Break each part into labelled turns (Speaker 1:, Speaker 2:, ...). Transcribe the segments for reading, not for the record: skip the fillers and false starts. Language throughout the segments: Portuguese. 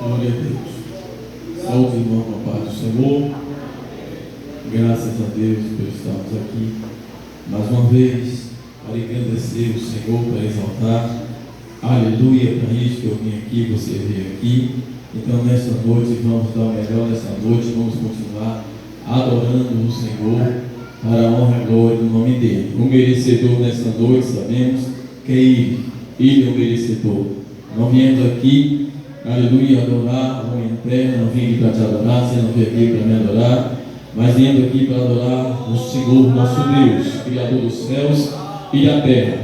Speaker 1: Glória a Deus. Saúde, irmão, com a paz do Senhor. Graças a Deus por estarmos aqui mais uma vez para agradecer o Senhor, para exaltar. Aleluia, para isso que eu vim aqui, você veio aqui. Então, nesta noite, vamos dar o melhor nessa noite, vamos continuar adorando o Senhor para a honra e glória do nome dele. O merecedor nesta noite, sabemos que é ele é o merecedor. Não viemos aqui, aleluia, adorar a minha terra, não vim aqui para te adorar, você não veio aqui para me adorar, mas viemos aqui para adorar o Senhor, nosso Deus, Criador dos céus e da terra.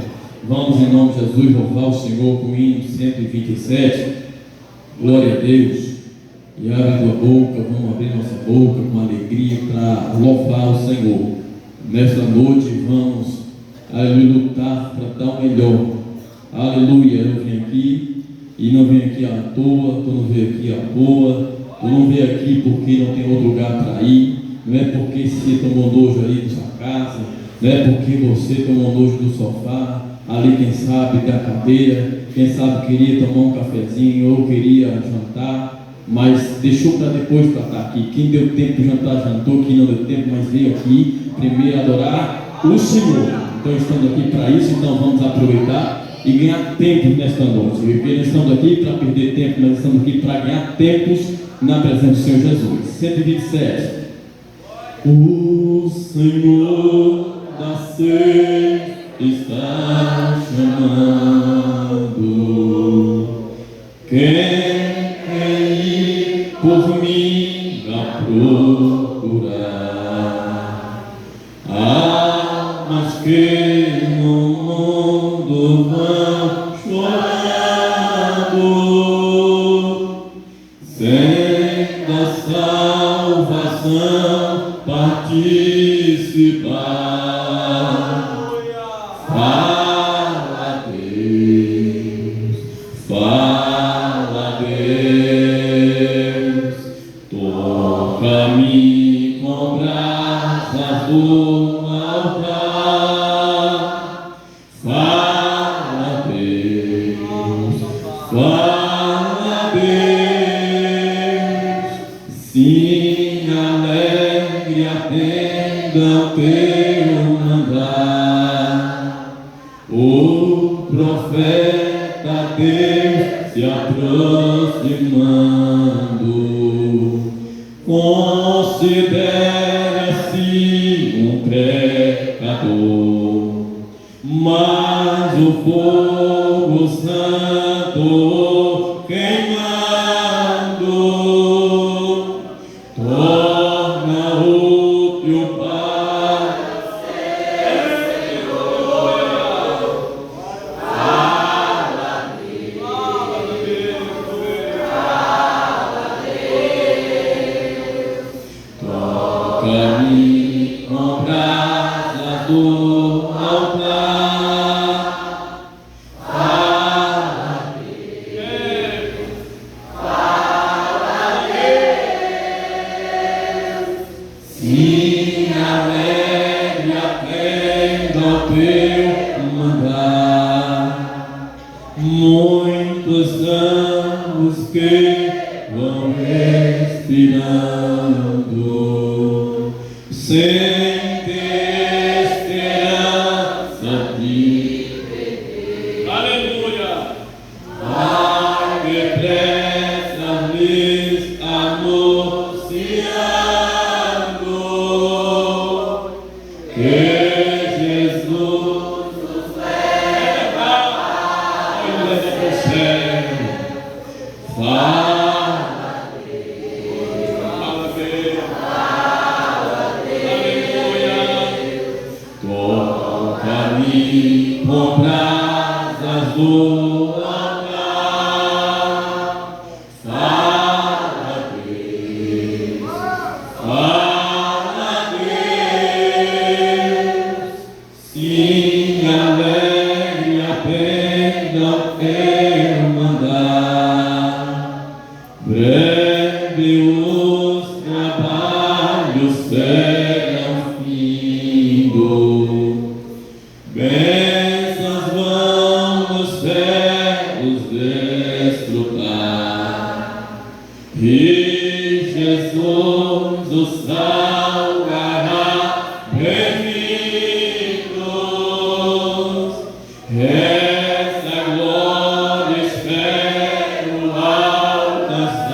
Speaker 1: Vamos, em nome de Jesus, louvar o Senhor com o hino 127. Glória a Deus. E abre tua boca, vamos abrir nossa boca com alegria para louvar o Senhor. Nesta noite vamos, aleluia, lutar para dar o melhor. Aleluia, eu vim aqui e não vim aqui à toa, tu não veio aqui à toa, tu não veio aqui porque não tem outro lugar para ir, não é porque você tomou nojo ali da sua casa, não é porque você tomou nojo do sofá, ali quem sabe da cadeira, quem sabe queria tomar um cafezinho ou queria jantar, mas deixou para depois para estar aqui. Quem deu tempo de jantar, jantou, quem não deu tempo, mas veio aqui primeiro adorar o Senhor. Então estamos aqui para isso, então vamos aproveitar e ganhar tempo nesta noite. Porque nós estamos aqui para perder tempo, nós estamos aqui para ganhar tempos na presença do Senhor Jesus. 127. O Senhor da ceia está chamando. Quem ir por mim a procurar? Mas que no mundo vão chorando, sem da salvação participar. Fala Deus, toca-me com brasas do altar. Fala Deus, sim, alegre atenda o teu mandar. O profeta Deus se aproximando, considera-se um pecador, mas o fogo santo queimando torna o teu Pai. Toca-me com brasas do altar. Fala Deus, sim, alegre atenda ao teu mandar. Muitos são os que vão respirando, sem ter esperança de viver. Aleluia! Vai depressa lhes anunciando que Jesus nos leva para o céu. Fala Deus, aleluia. Toca-me com brasas do altar. Fala Deus, sim, alegre atenda ao teu mandar. Breve os trabalhos serão findo, bênçãos vão nos céus desfrutar. E Jesus o salvará, benditos. Essa glória espero alcançar.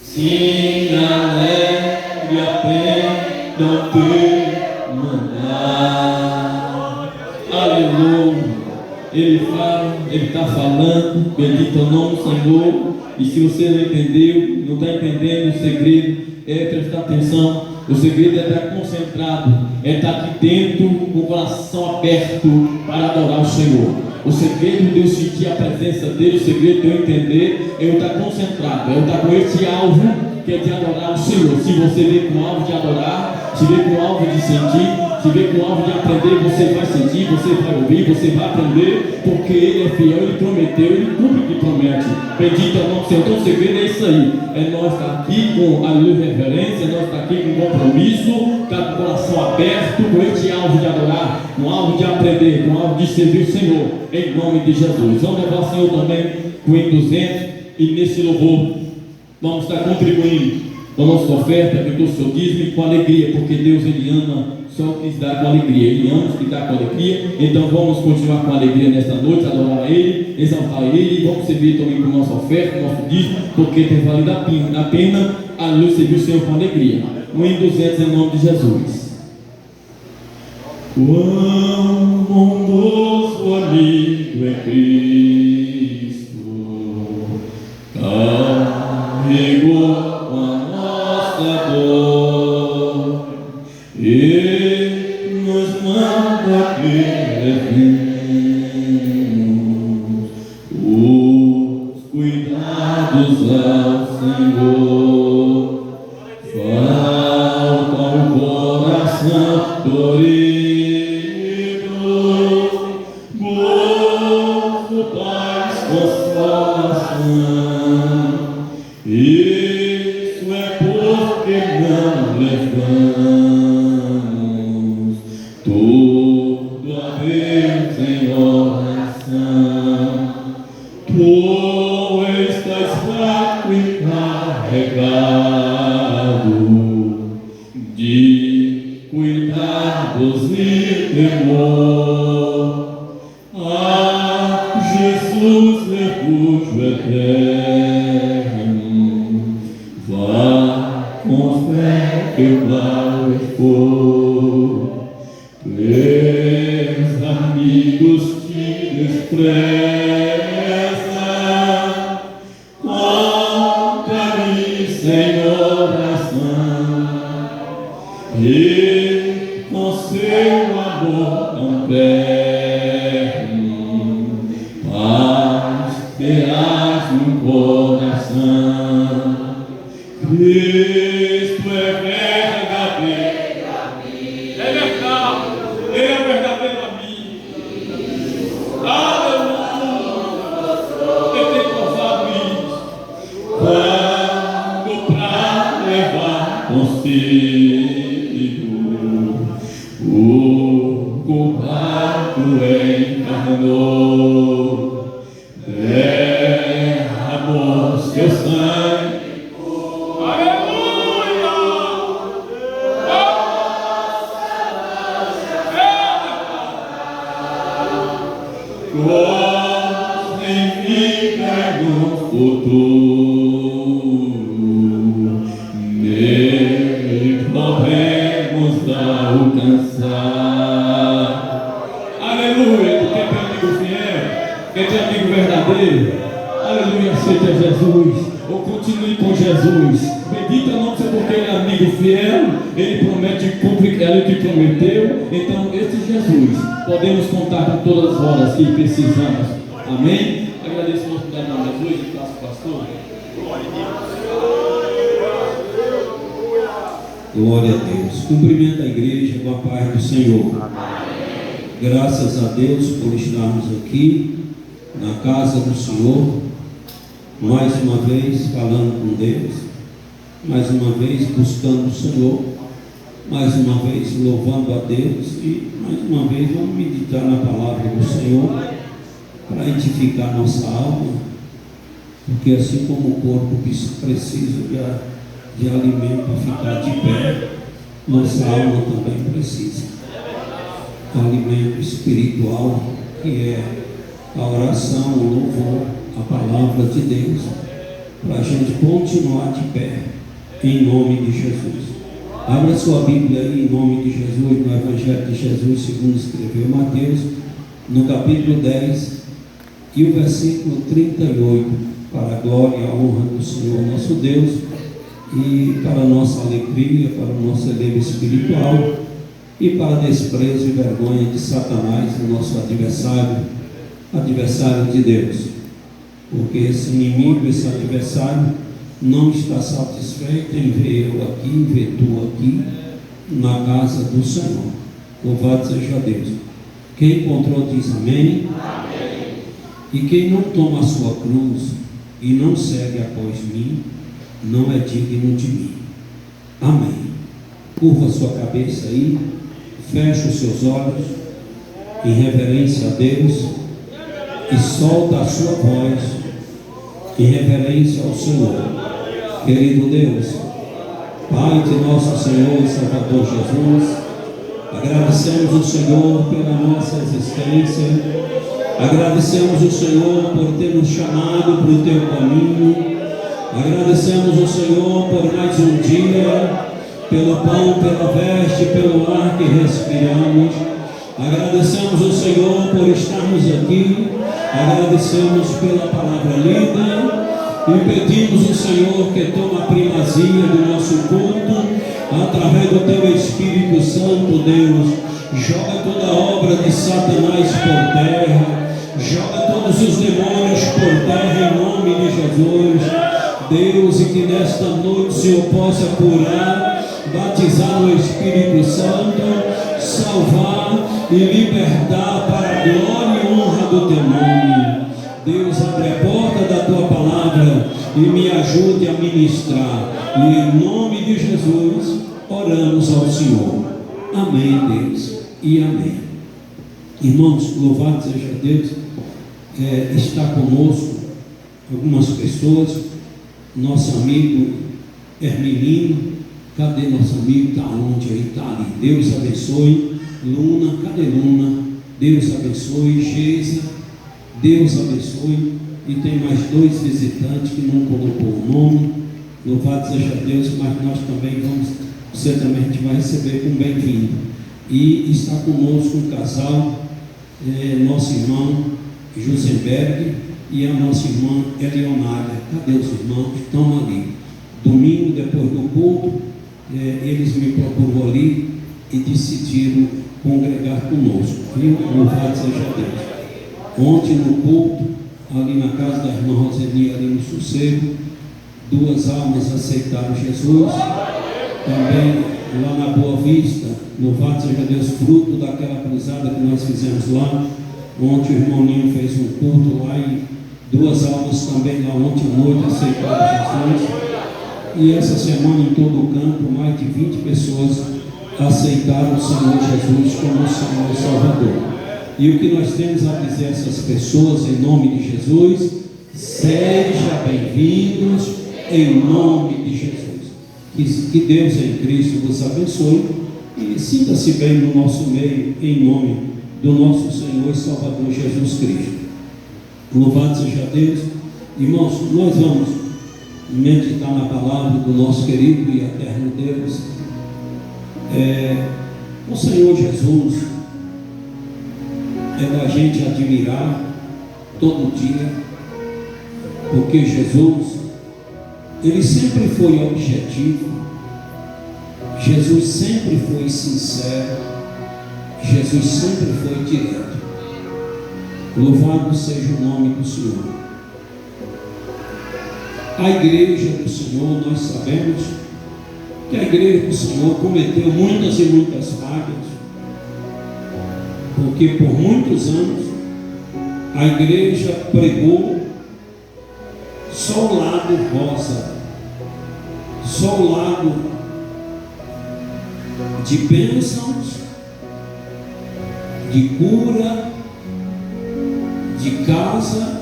Speaker 1: Sim, alegre aprendam te mandar. Aleluia. Ele fala, ele está falando, bendito é o nome do Senhor. E se você não entendeu, não está entendendo o segredo, é prestar atenção. O segredo é estar concentrado, é estar aqui dentro com o coração aberto para adorar o Senhor. O segredo de eu sentir a presença dele, o segredo de eu entender, é eu estar concentrado, é eu estar com esse alvo que é de adorar o Senhor. Se você vem com o alvo de adorar, se vem com o alvo de sentir, se vem com o alvo de aprender, você vai sentir, você vai ouvir, você vai aprender, porque Ele é fiel, Ele prometeu, Ele cumpre o que promete. Bendito é o nome do Senhor. Então o segredo é isso aí, é nós estar aqui com a reverência, nós estar aqui com compromisso, estar com o coração aberto, com esse alvo de adorar, com o alvo de aprender, com o alvo de servir o Senhor, em nome de Jesus. Vamos levar o Senhor também com o 200 e nesse louvor vamos estar contribuindo com a nossa oferta, com o seu dízimo, com alegria, porque Deus Ele ama só o que dá com alegria, Ele ama os que dá com alegria. Então vamos continuar com alegria nesta noite, adorar Ele, exaltar Ele, e vamos servir também com a nossa oferta, com o nosso dízimo, porque tem valido a pena a luz servir o Senhor com alegria. 200 em nome de Jesus. Quão bondoso amigo é Cristo, carregou a nossa dor, Ele nos manda que levemos os cuidados ao Senhor. Falta o coração dorido, gozo, paz, consolação. Isso é porque não levamos tudo a Deus em oração. Tu estás fraco e carregado de cuidados e temor. Ah, Jesus, refúgio eterno, vá com fé que o mal expor. Teus amigos te desprezam, conta-me sem oração, e com seu amor tão terno, paz terás no coração. Cristo é verdadeiro amigo, é verdade, Ele é verdadeiro amigo. Aleluia, eu tenho provado isso. Quando pra levar consigo o culpado encarnou, derramou seu sangue. Glória em vida no futuro, nele podemos alcançar. Aleluia, tu quer ter amigo fiel, quer ter amigo verdadeiro. Aleluia, aceita Jesus, ou continue com Jesus. Bendito é o nome do Senhor, porque Ele é amigo fiel, Ele promete cumprir aquilo que prometeu. Então esse Jesus podemos contar com todas as horas que precisamos. Amém? Agradeço a oportunidade de Jesus e passo pastor.
Speaker 2: Glória a Deus. Cumprimento a igreja com a paz do Senhor. Amém. Graças a Deus por estarmos aqui na casa do Senhor, mais uma vez falando com Deus, mais uma vez buscando o Senhor, mais uma vez louvando a Deus e mais uma vez vamos meditar na palavra do Senhor para edificar nossa alma, porque assim como o corpo precisa de alimento para ficar de pé, nossa alma também precisa. Alimento espiritual, que é a oração, o louvor, a palavra de Deus, para a gente continuar de pé, em nome de Jesus. Abra sua Bíblia aí, em nome de Jesus, no Evangelho de Jesus, segundo escreveu Mateus, no capítulo 10, e o versículo 38, para a glória e a honra do Senhor nosso Deus, e para a nossa alegria, para o nosso elevo espiritual, e para desprezo e vergonha de Satanás, o nosso adversário de Deus. Porque esse inimigo, esse adversário, não está satisfeito em ver eu aqui, em ver tu aqui, na casa do Senhor. Louvado seja Deus. Quem encontrou diz amém. Amém. E quem não toma a sua cruz e não segue após mim, não é digno de mim. Amém. Curva sua cabeça aí, fecha os seus olhos, em reverência a Deus, e solta a sua voz, em reverência ao Senhor. Querido Deus, Pai de nosso Senhor e Salvador Jesus, agradecemos o Senhor pela nossa existência, agradecemos o Senhor por ter nos chamado para o teu caminho, agradecemos o Senhor por mais um dia, pelo pão, pela veste, pelo ar que respiramos. Agradecemos o Senhor por estarmos aqui, agradecemos pela palavra lida e pedimos ao Senhor que tome a primazia do nosso culto, através do teu Espírito Santo, Deus. Joga toda a obra de Satanás por terra, joga todos os demônios por terra em nome de Jesus, Deus, e que nesta noite o Senhor possa curar, batizar no Espírito Santo, salvar e libertar para a glória e honra do teu nome. Deus, abre a porta da tua palavra e me ajude a ministrar. E em nome de Jesus, oramos ao Senhor. Amém, Deus, e amém. Irmãos, louvado seja Deus. Está conosco algumas pessoas, nosso amigo Hermelino. Cadê nosso amigo? Está onde aí? Está ali. Deus abençoe. Luna, cadê Luna? Deus abençoe. Geisa, Deus abençoe. E tem mais dois visitantes que não colocou o nome. Louvado seja Deus, mas nós também vamos, você também a gente vai receber com bem-vindo. E está conosco um casal, nosso irmão Josenberg e a nossa irmã Eleonária. Cadê os irmãos? Estão ali. Domingo, depois do culto, eles me procuraram ali e decidiram congregar conosco. Viu? Louvado seja Deus. Ontem no culto, ali na casa da irmã Roseli, ali no Sossego, 2 almas aceitaram Jesus. Também lá na Boa Vista, louvado seja Deus, fruto daquela cruzada que nós fizemos lá. Ontem o irmão Ninho fez um culto lá e 2 almas também lá ontem à noite aceitaram Jesus. E essa semana em todo o campo, mais de 20 pessoas aceitaram o Senhor Jesus como Senhor e Salvador. E o que nós temos a dizer a essas pessoas, em nome de Jesus: sejam bem-vindos em nome de Jesus. Que Deus em Cristo vos abençoe e sinta-se bem no nosso meio, em nome do nosso Senhor e Salvador Jesus Cristo. Louvado seja Deus. Irmãos, nós vamos meditar na palavra do nosso querido e eterno Deus. O Senhor Jesus é da gente admirar todo dia, porque Jesus, ele sempre foi objetivo, Jesus sempre foi sincero, Jesus sempre foi direto. Louvado seja o nome do Senhor. A igreja do Senhor, nós sabemos que que a igreja do Senhor cometeu muitas e muitas falhas, porque por muitos anos a igreja pregou só o lado rosa, só o lado de bênçãos, de cura, de casa,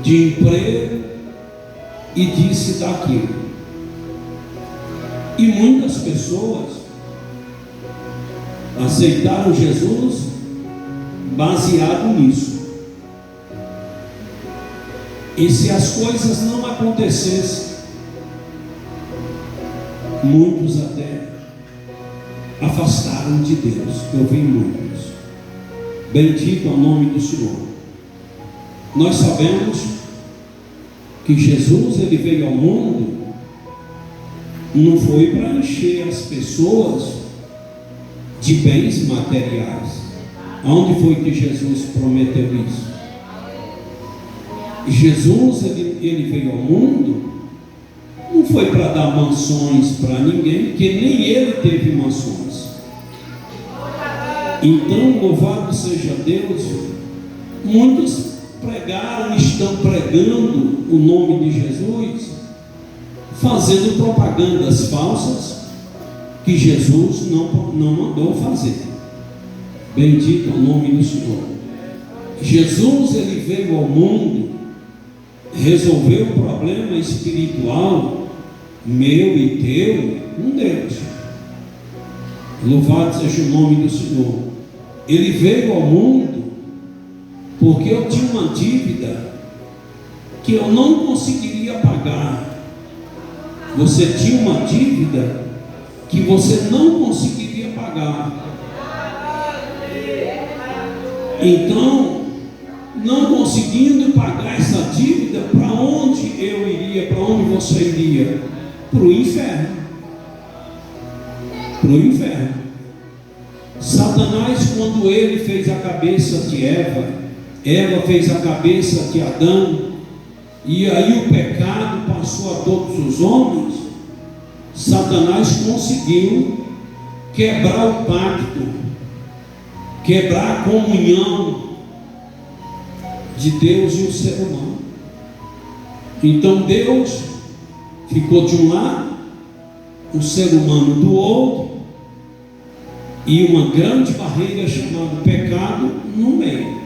Speaker 2: de emprego e disse daquilo. E muitas pessoas aceitaram Jesus baseado nisso. E se as coisas não acontecessem, muitos até afastaram de Deus. Eu vi muitos. Bendito é o nome do Senhor. Nós sabemos que Jesus, ele veio ao mundo, não foi para encher as pessoas de bens materiais. Aonde foi que Jesus prometeu isso? Jesus, ele veio ao mundo, não foi para dar mansões para ninguém, porque nem ele teve mansões. Então, louvado seja Deus, muitos pregaram, estão pregando o nome de Jesus, fazendo propagandas falsas que Jesus não mandou fazer. Bendito é o nome do Senhor. Jesus, ele veio ao mundo resolver o problema espiritual meu e teu com Deus. Louvado seja o nome do Senhor. Ele veio ao mundo porque eu tinha uma dívida que eu não conseguiria pagar. Você tinha uma dívida que você não conseguiria pagar. Então, não conseguindo pagar essa dívida, para onde eu iria? Para onde você iria? Para o inferno. Para o inferno. Satanás, quando ele fez a cabeça de Eva, Eva fez a cabeça de Adão, e aí o pecado passou a todos os homens. Satanás conseguiu quebrar o pacto, quebrar a comunhão de Deus e o ser humano. Então Deus ficou de um lado, o ser humano do outro, e uma grande barreira chamada pecado no meio.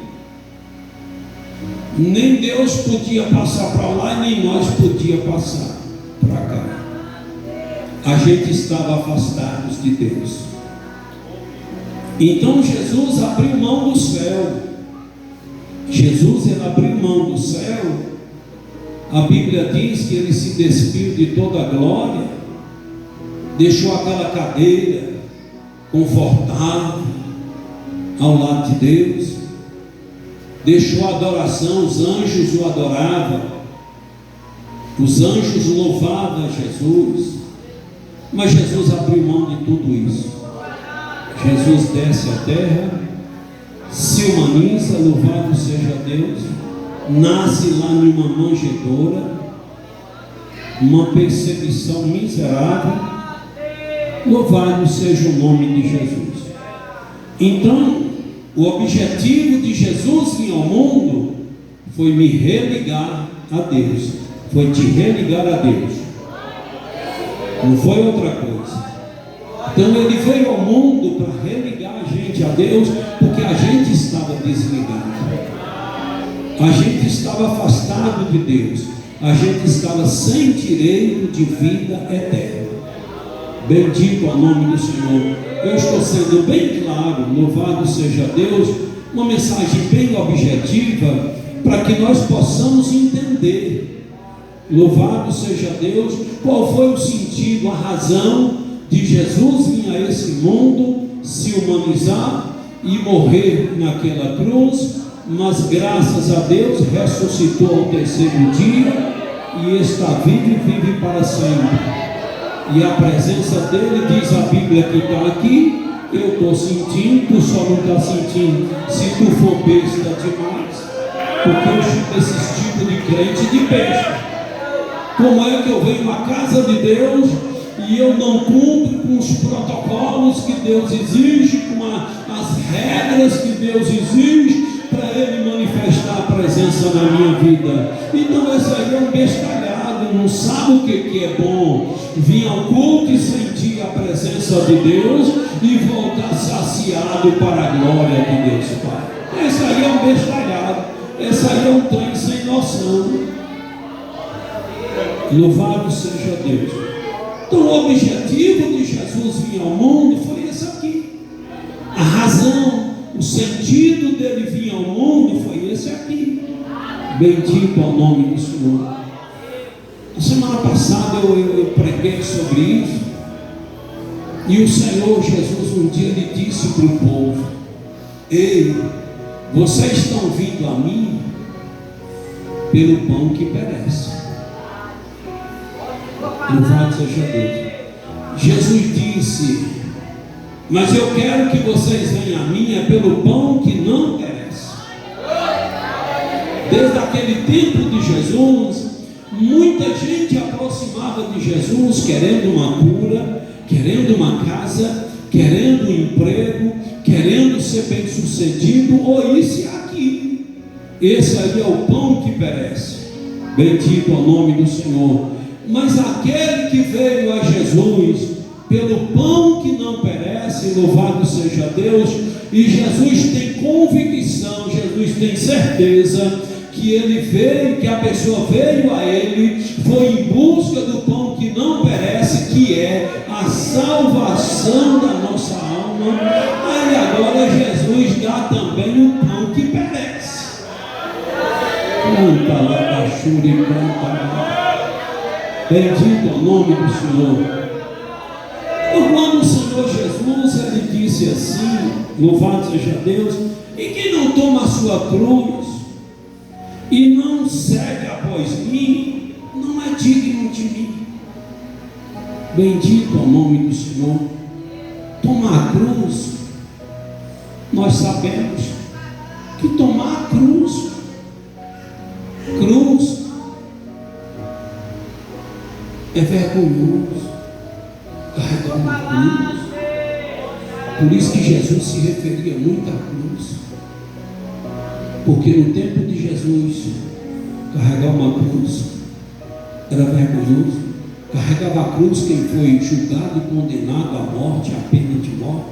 Speaker 2: Nem Deus podia passar para lá, nem nós podia passar para cá. A gente estava afastados de Deus. Então Jesus abriu mão do céu. Jesus, ele abriu mão do céu. A Bíblia diz que ele se despiu de toda a glória, deixou aquela cadeira confortável ao lado de Deus, deixou a adoração, os anjos o adoravam, os anjos louvavam a Jesus, mas Jesus abriu mão de tudo isso. Jesus desce à terra, se humaniza, louvado seja Deus, nasce lá numa manjedoura, uma perseguição miserável, louvado seja o nome de Jesus. Então, o objetivo de Jesus vir ao mundo foi me religar a Deus, foi te religar a Deus, não foi outra coisa. Então ele veio ao mundo para religar a gente a Deus, porque a gente estava desligado, a gente estava afastado de Deus, a gente estava sem direito de vida eterna. Bendito é o nome do Senhor. Eu estou sendo bem claro, louvado seja Deus, uma mensagem bem objetiva, para que nós possamos entender, louvado seja Deus, qual foi o sentido, a razão de Jesus vir a esse mundo, se humanizar e morrer naquela cruz, mas graças a Deus ressuscitou ao terceiro dia e está vivo e vive para sempre. E a presença dele, diz a Bíblia que está aqui, eu estou sentindo, tu só não está sentindo se tu for besta demais, porque eu chuto esse tipo de crente de besta. Como é que eu venho à casa de Deus e eu não cumpro com os protocolos que Deus exige, com as regras que Deus exige para Ele manifestar a presença na minha vida. Então esse aí é um bestalhado, não sabe o que é bom vir ao culto e sentir a presença de Deus e voltar saciado para a glória de Deus Pai. Esse aí é um bestalhado, esse aí é um trem sem noção. Louvado seja Deus. Então o objetivo de Jesus vir ao mundo foi esse aqui. A razão, o sentido dele vir ao mundo foi esse aqui. Bendito ao nome do Senhor. Na semana passada eu preguei sobre isso. E o Senhor Jesus um dia lhe disse para o povo: ei, vocês estão vindo a mim pelo pão que perece. Louvado seja Deus. Jesus disse: mas eu quero que vocês venham a mim pelo pão que não perece. Desde aquele tempo de Jesus, muita gente aproximava de Jesus querendo uma cura, querendo uma casa, querendo um emprego, querendo ser bem sucedido, ou isso e aquilo. Esse aí é o pão que perece. Bendito ao nome do Senhor. Mas aquele que veio a Jesus pelo pão que não perece, louvado seja Deus, e Jesus tem convicção, Jesus tem certeza que ele veio, que a pessoa veio a ele, foi em busca do pão que não perece, que é a salvação da nossa alma. Aí agora Jesus dá também o pão que perece. Canta lá da Shuri, canta lá. Bendito ao nome do Senhor. Então, quando o Senhor Jesus ele disse assim, louvado seja Deus, e quem não toma a sua cruz e não segue após mim, não é digno de mim. Bendito ao nome do Senhor. Tomar a cruz, nós sabemos que tomar a cruz é vergonhoso, carregar uma cruz. Por isso que Jesus se referia muito à cruz, porque no tempo de Jesus, carregar uma cruz era vergonhoso. Carregava a cruz quem foi julgado e condenado à morte, à pena de morte.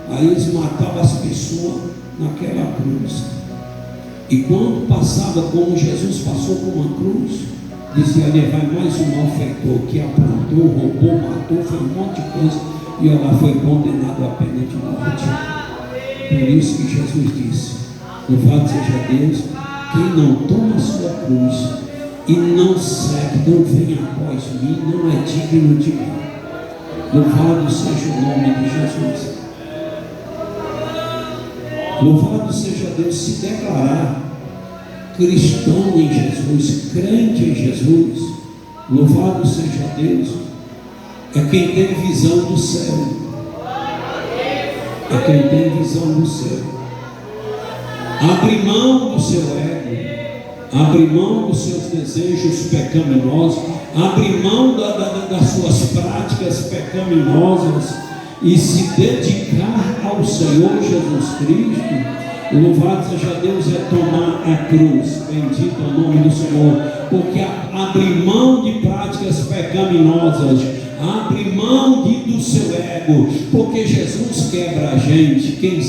Speaker 2: Aí eles matavam as pessoas naquela cruz. E quando passava, como Jesus passou por uma cruz, dizia: ali vai mais um malfeitor que aprontou, roubou, matou, foi um monte de coisa, e ela foi condenado à pena de morte. Por isso que Jesus disse: louvado seja Deus, quem não toma a sua cruz e não segue, não vem após mim, não é digno de mim. Louvado seja o nome de Jesus. Louvado seja Deus. Se declarar cristão em Jesus, crente em Jesus, louvado seja Deus, é quem tem visão do céu. É quem tem visão do céu. Abre mão do seu ego, abre mão dos seus desejos pecaminosos, abre mão das suas práticas pecaminosas e se dedicar ao Senhor Jesus Cristo. Louvado seja Deus, é tomar a cruz. Bendito é o nome do Senhor. Porque abre mão de práticas pecaminosas, abre mão do seu ego, porque Jesus quebra a gente. Quem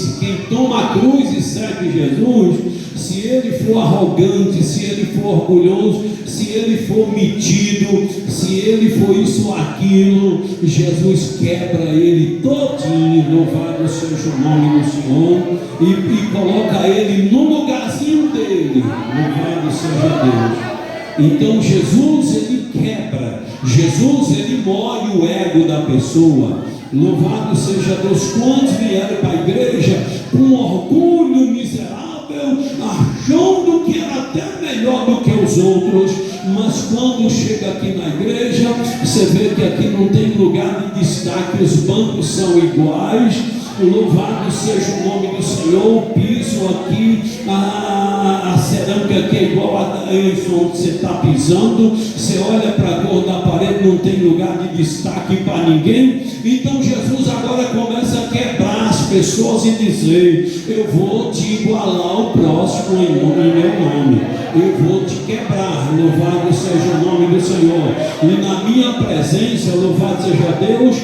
Speaker 2: toma a cruz e segue Jesus, se ele for arrogante, se ele for orgulhoso, se ele for metido, se ele for isso ou aquilo, Jesus quebra ele todinho. Louvado seja o nome do Senhor, e coloca ele no lugarzinho dele. Louvado seja Deus. Então Jesus ele quebra, Jesus ele moe o ego da pessoa. Louvado seja Deus. Quantos vieram para a igreja com orgulho miserável, achando que era até melhor do que os outros, mas quando chega aqui na igreja, você vê que aqui não tem lugar de destaque, os bancos são iguais, Louvado seja o nome do Senhor. O piso aqui, a cerâmica aqui é igual a onde você está pisando. Você olha para a cor da parede, não tem lugar de destaque para ninguém. Então Jesus agora começa a quebrar as pessoas e dizer: eu vou te igualar ao próximo em meu nome. Eu vou te quebrar. Louvado seja o nome do Senhor. E na minha presença, louvado seja Deus,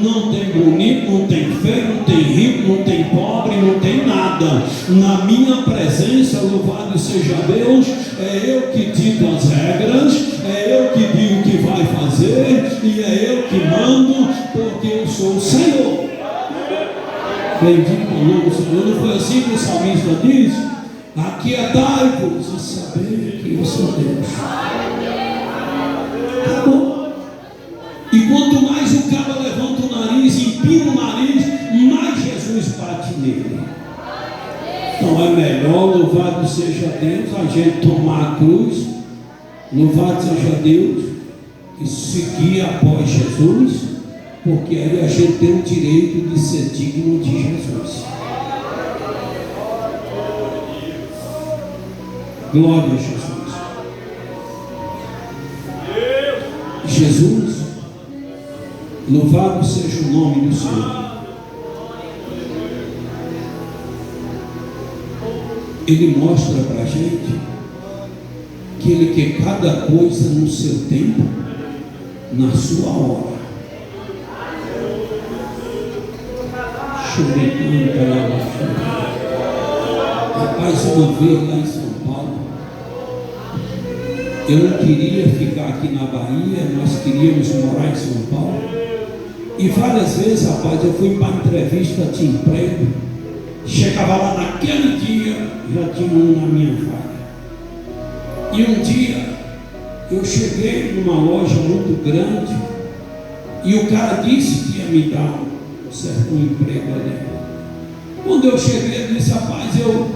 Speaker 2: não tem bonito, não tem feio, não tem rico, não tem pobre, não tem nada. Na minha presença, louvado seja Deus, é eu que dito as regras, é eu que digo o que vai fazer, e é eu que mando, porque eu sou o Senhor. Bendito o nome do Senhor. Não foi assim que o salmista diz? Aquietai-vos e saber que eu sou Deus. Acabou. E quanto mais o cara levanta o nariz, empina o nariz, mais Jesus bate nele. Então é melhor, louvado seja Deus, a gente tomar a cruz, louvado seja Deus, e seguir após Jesus, porque aí a gente tem o direito de ser digno de Jesus. Glória a Jesus. Jesus, louvado seja o nome do Senhor. Ele mostra para a gente que Ele quer cada coisa no seu tempo, na sua hora. Rapaz, uma vez lá em São Paulo, eu não queria ficar aqui na Bahia, nós queríamos morar em São Paulo. E várias vezes, rapaz, eu fui para entrevista de emprego, chegava lá naquele dia, já tinha um na minha vaga. E um dia, eu cheguei numa loja muito grande, e o cara disse que ia me dar um certo emprego ali. Quando eu cheguei, ele disse: rapaz, eu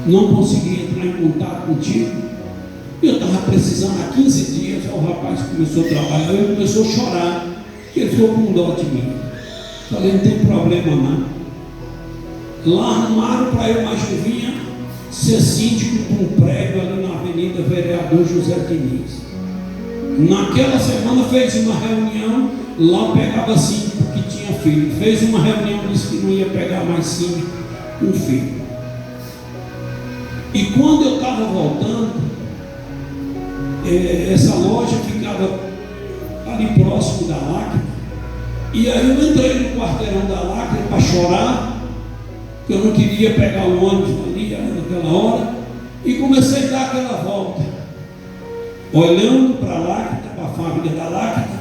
Speaker 2: não consegui entrar em contato contigo. Eu estava precisando há 15 dias. O rapaz começou a trabalhar, ele começou a chorar, porque ele ficou com dó de mim. Falei: não tem problema não. Lá arrumaram para eu, mas eu vinha ser síndico de um prédio ali na Avenida Vereador José Diniz. Naquela semana fez uma reunião, lá pegava síndico que tinha filho. Fez uma reunião, disse que não ia pegar mais síndico com filho. E quando eu estava voltando, essa loja ficava ali próximo da Lágrima. E aí eu entrei no quarteirão da Lágrima para chorar, que eu não queria pegar o ônibus ali naquela hora, e comecei a dar aquela volta, olhando para a Lágrima, para a fábrica da Lágrima,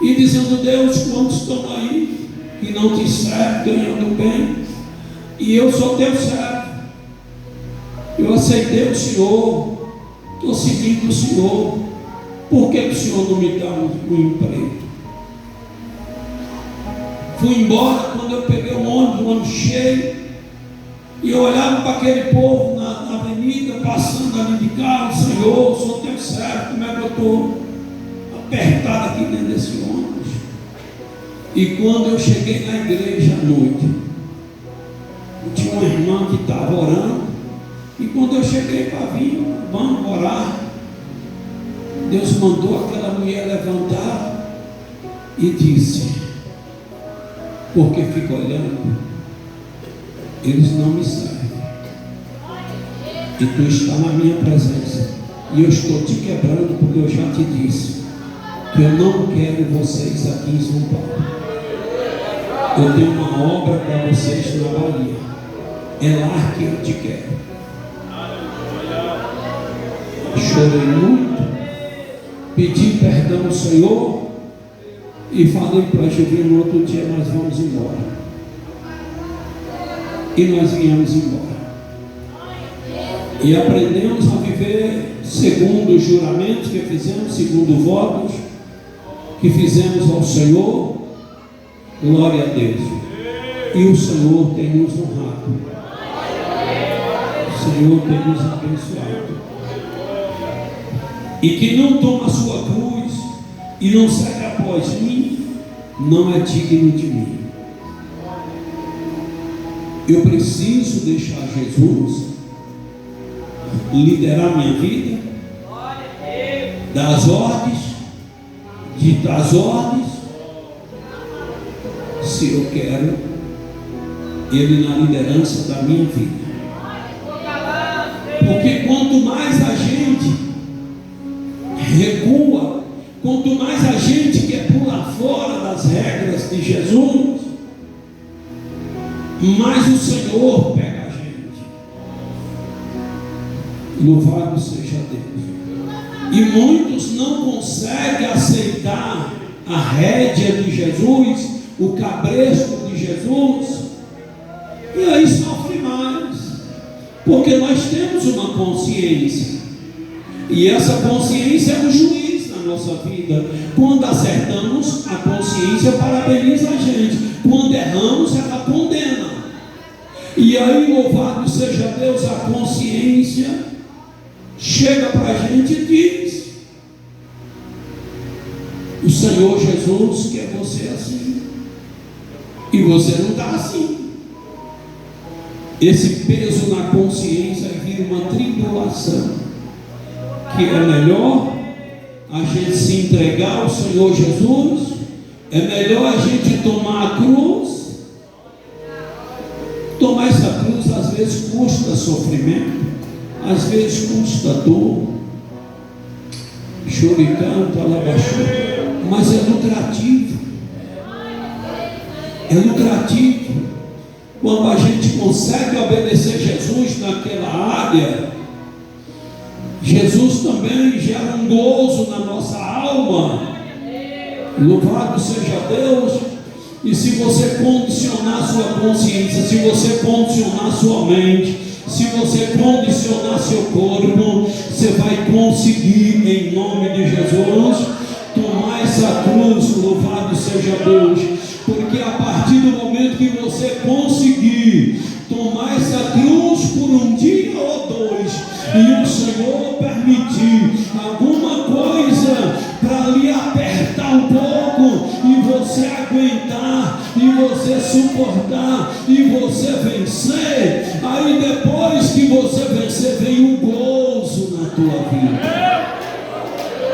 Speaker 2: e dizendo: Deus, quantos estão aí que não te servem, ganhando bem, e eu sou teu servo, eu aceitei o Senhor, estou seguindo o Senhor, por que o Senhor não me dá um emprego? Fui embora. Quando eu peguei o ônibus cheio, e eu olhava para aquele povo na avenida, passando ali de carro: Senhor, sou teu servo, como é que eu estou apertado aqui dentro desse ônibus? E quando eu cheguei na igreja à noite, tinha uma irmã que estava orando, e quando eu cheguei para vir, vamos orar, Deus mandou aquela mulher levantar e disse: porque fica olhando, eles não me servem, e tu está na minha presença, e eu estou te quebrando, porque eu já te disse que eu não quero vocês aqui em São Paulo. Eu tenho uma obra para vocês na Bahia, é lá que eu te quero. Chorei muito, pedi perdão ao Senhor e falei para a Juvinha: no outro dia nós vamos embora. E nós viemos embora. E aprendemos a viver segundo os juramentos que fizemos, segundo votos que fizemos ao Senhor. Glória a Deus. E o Senhor tem nos honrado. O Senhor tem nos abençoado. E quem não toma a sua cruz e não segue após mim, não é digno de mim. Eu preciso deixar Jesus liderar minha vida, dar as ordens, ditar as ordens, se eu quero Ele na liderança da minha vida. Porque quanto mais a gente recua, quanto mais a gente quer pular fora das regras de Jesus, mais o Senhor pega a gente. Louvado seja Deus. E muitos não conseguem aceitar a rédea de Jesus, o cabresto de Jesus, e aí sofre mais, porque nós temos uma consciência, e essa consciência é um juiz na nossa vida. Quando acertamos, a consciência parabeniza a gente, quando erramos, ela condena. E aí, louvado seja Deus, a consciência chega para a gente e diz: o Senhor Jesus quer você assim, e você não está assim. Esse peso na consciência vira uma tribulação, que é melhor a gente se entregar ao Senhor Jesus, é melhor a gente tomar a cruz. Tomar essa cruz às vezes custa sofrimento, às vezes custa dor, choricão, talabaxu, mas é lucrativo. É lucrativo. Quando a gente consegue obedecer Jesus naquela área, Jesus também gera um gozo na nossa alma. Louvado seja Deus. E se você condicionar sua consciência, se você condicionar sua mente, se você condicionar seu corpo, você vai conseguir, em nome de Jesus, tomar essa cruz. Louvado seja Deus. Porque a partir do momento que você conseguir tomar essa cruz por um dia ou dois, e o Senhor permitir alguma coisa para lhe apertar um pouco, e você aguentar, e você suportar, e você vencer, aí depois que você vencer, vem o gozo na tua vida.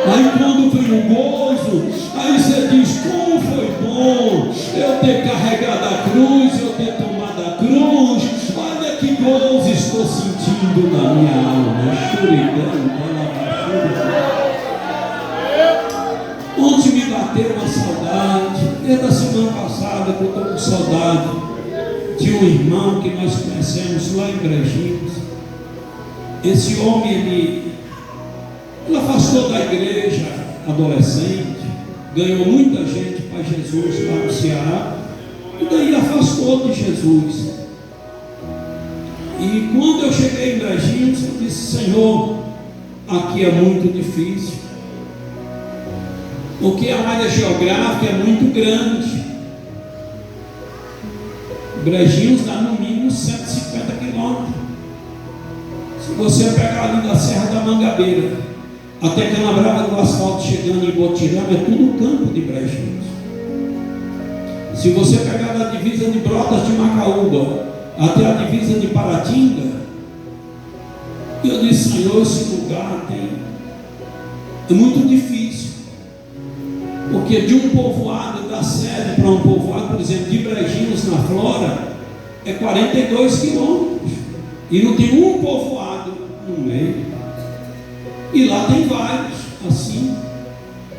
Speaker 2: Aí quando vem o gozo, aí você diz: como foi bom eu ter carregado a cruz, eu ter tomado a cruz. Olha que gozo estou sentindo na minha alma. Ontem me bateu uma saudade, desde a semana passada que eu estou com saudade de um irmão que nós conhecemos lá em Brejinhos. Esse homem, ele afastou da igreja adolescente, ganhou muita gente para Jesus lá no Ceará, e daí afastou de Jesus. E quando eu cheguei em Brejinhos, eu disse: Senhor, aqui é muito difícil, porque a área geográfica é muito grande. Brejinhos dá no mínimo 150 quilômetros. Se você pegar ali da Serra da Mangabeira até Canabrava do Asfalto, chegando em Botirama, é tudo campo de Brejinhos. Se você pegar da divisa de Brotas de Macaúba até a divisa de Paratinga, eu disse: Senhor, esse lugar é muito difícil, porque de um povoado da sede para um povoado, por exemplo, de Brejinhos na Flora, é 42 quilômetros, e não tem um povoado no meio. E lá tem vários, assim.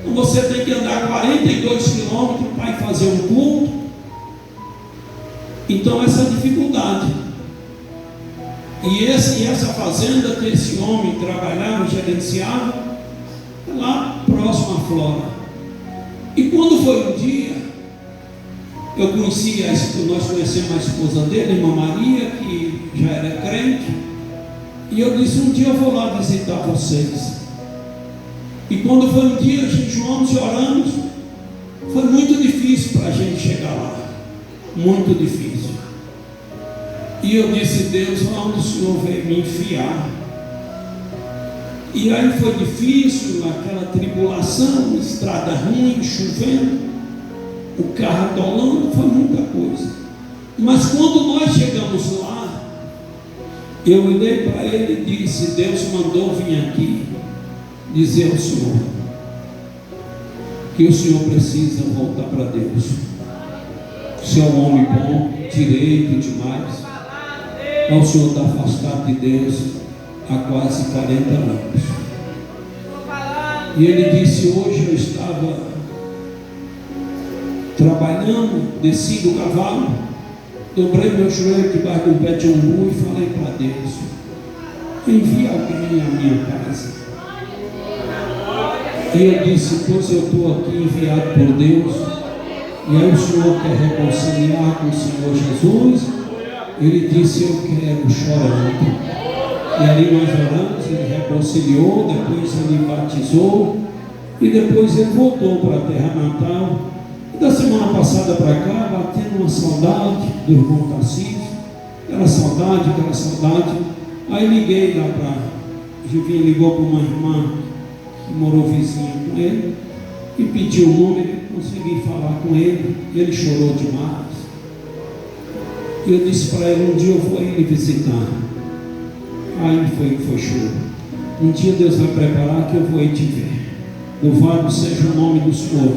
Speaker 2: Então você tem que andar 42 quilômetros para ir fazer um culto. Então essa dificuldade. E essa fazenda que esse homem trabalhava, gerenciava, lá próximo à Flora. E quando foi um dia, nós conhecemos a esposa dele, a irmã Maria, que já era crente. E eu disse: um dia eu vou lá visitar vocês. E quando foi um dia, jejuamos e oramos. Foi muito difícil para a gente chegar lá. Muito difícil. E eu disse: Deus, onde o Senhor veio me enfiar? E aí foi difícil, aquela tribulação, estrada ruim, chovendo, o carro atolando, foi muita coisa. Mas quando nós chegamos Eu olhei para ele e disse: Deus mandou vir aqui dizer ao senhor que o senhor precisa voltar para Deus. O senhor é um homem bom, direito demais, mas o senhor está afastado de Deus há quase 40 anos. E ele disse: hoje eu estava trabalhando, desci do cavalo, dobrei meu joelho debaixo do pé de umbu e falei para Deus: envia alguém à minha casa. E eu disse: pois eu estou aqui enviado por Deus, e aí o senhor quer reconciliar com o Senhor Jesus? Ele disse: eu quero, chorando. E ali nós oramos, ele reconciliou, depois ele batizou, e depois ele voltou para a terra natal. E da semana passada para cá, batendo uma saudade do irmão Tarcísio, aquela saudade. Aí liguei lá para, Juvinho ligou para uma irmã que morou vizinha com ele, e pediu o número, consegui falar com ele, ele chorou demais. E eu disse para ele: um dia eu vou ir lhe visitar. Aí foi choro. Um dia Deus vai preparar que eu vou ir te ver. Louvado seja o nome do Senhor.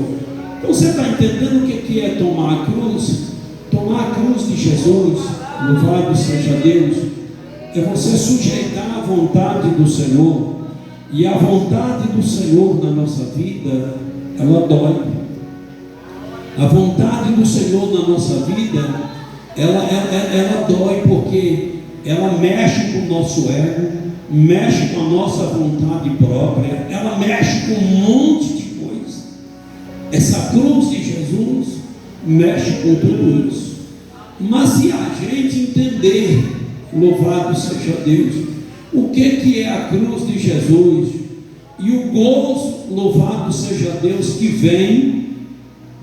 Speaker 2: Então você está entendendo o que é tomar a cruz? Tomar a cruz de Jesus, louvado seja Deus, é você sujeitar a vontade do Senhor. E a vontade do Senhor na nossa vida, ela dói. A vontade do Senhor na nossa vida, ela dói, porque ela mexe com o nosso ego, mexe com a nossa vontade própria, ela mexe com um monte de coisa. Essa cruz de Jesus mexe com tudo isso. Mas se a gente entender, louvado seja Deus, o que é a cruz de Jesus e o gozo, louvado seja Deus, que vem,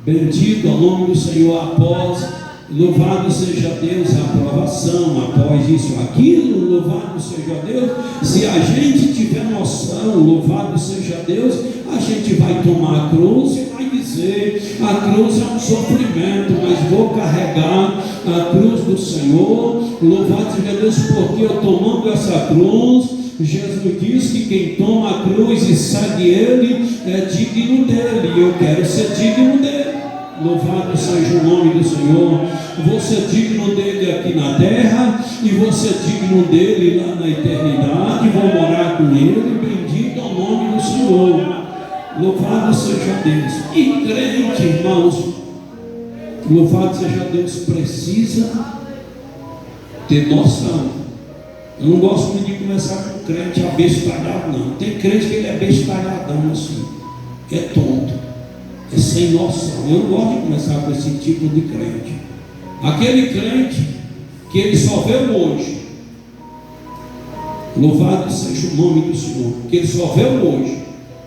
Speaker 2: bendito ao nome do Senhor, após, louvado seja Deus, a aprovação, após isso, aquilo, louvado seja Deus. Se a gente tiver noção, louvado seja Deus, a gente vai tomar a cruz e vai dizer: a cruz é um sofrimento, mas vou carregar a cruz do Senhor, louvado seja Deus, porque eu tomando essa cruz, Jesus diz que quem toma a cruz e segue Ele é digno dele, e eu quero ser digno dele. Louvado seja o nome do Senhor. Vou ser digno dele aqui na terra, e vou ser digno dele lá na eternidade. Vou morar com ele. Bendito ao nome do Senhor. Louvado seja Deus. E crente, irmãos, louvado seja Deus, precisa ter noção. Eu não gosto muito de conversar com crente abestalhado, não. Tem crente que ele é bestalhadão assim, é tonto, é sem noção. Eu não gosto de conversar com esse tipo de crente. Aquele crente que ele só vê o hoje, louvado seja o nome do Senhor, que ele só vê o hoje.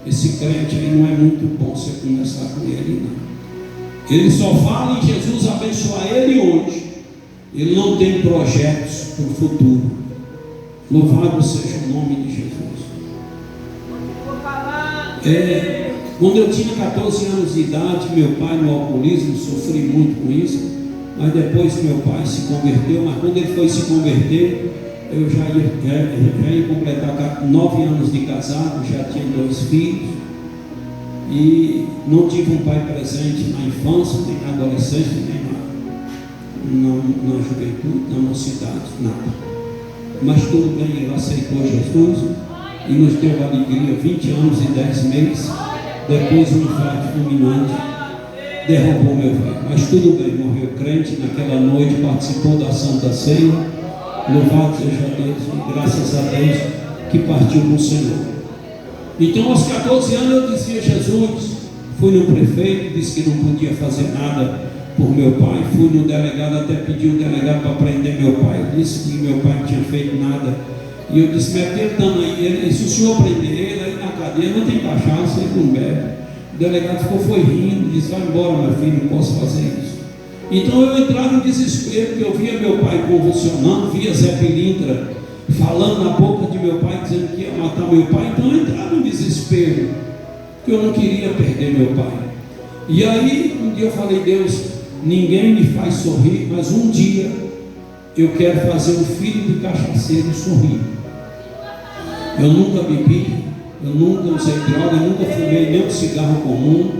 Speaker 2: Esse crente aí não é muito bom você conversar com ele, não. Ele só fala em Jesus abençoar ele hoje. Ele não tem projetos para o futuro. Louvado seja o nome de Jesus. Quando eu tinha 14 anos de idade, meu pai no alcoolismo, sofri muito com isso, mas depois meu pai se converteu. Mas quando ele foi se converter, eu já ia completar 9 anos de casado, já tinha 2 filhos, e não tive um pai presente na infância, nem na adolescência, nem na juventude, na mocidade, nada. Mas tudo bem, ele aceitou Jesus e nos deu alegria. 20 anos e 10 meses, depois um infarto fulminante derrubou meu velho. Mas tudo bem, morreu crente naquela noite, participou da Santa Ceia. Louvado seja Deus, e graças a Deus que partiu com o Senhor. Então aos 14 anos eu dizia: Jesus, fui no prefeito, disse que não podia fazer nada por meu pai, fui no delegado, até pedi o delegado para prender meu pai. Eu disse que meu pai não tinha feito nada, e eu disse: me tentando aí, ele, se o senhor prender ele aí na cadeia, não tem cachaça, ele não bebe. O delegado foi rindo, disse: vai embora meu filho, não posso fazer isso. Então eu entrava em desespero, porque eu via meu pai convulsionando, via Zé Pilintra falando na boca de meu pai, dizendo que ia matar meu pai. Então eu entrava em desespero, porque eu não queria perder meu pai. E aí um dia eu falei: Deus, ninguém me faz sorrir, mas um dia eu quero fazer um filho de cachaceiro sorrir. Eu nunca bebi, eu nunca usei droga, eu nunca fumei nem um cigarro comum.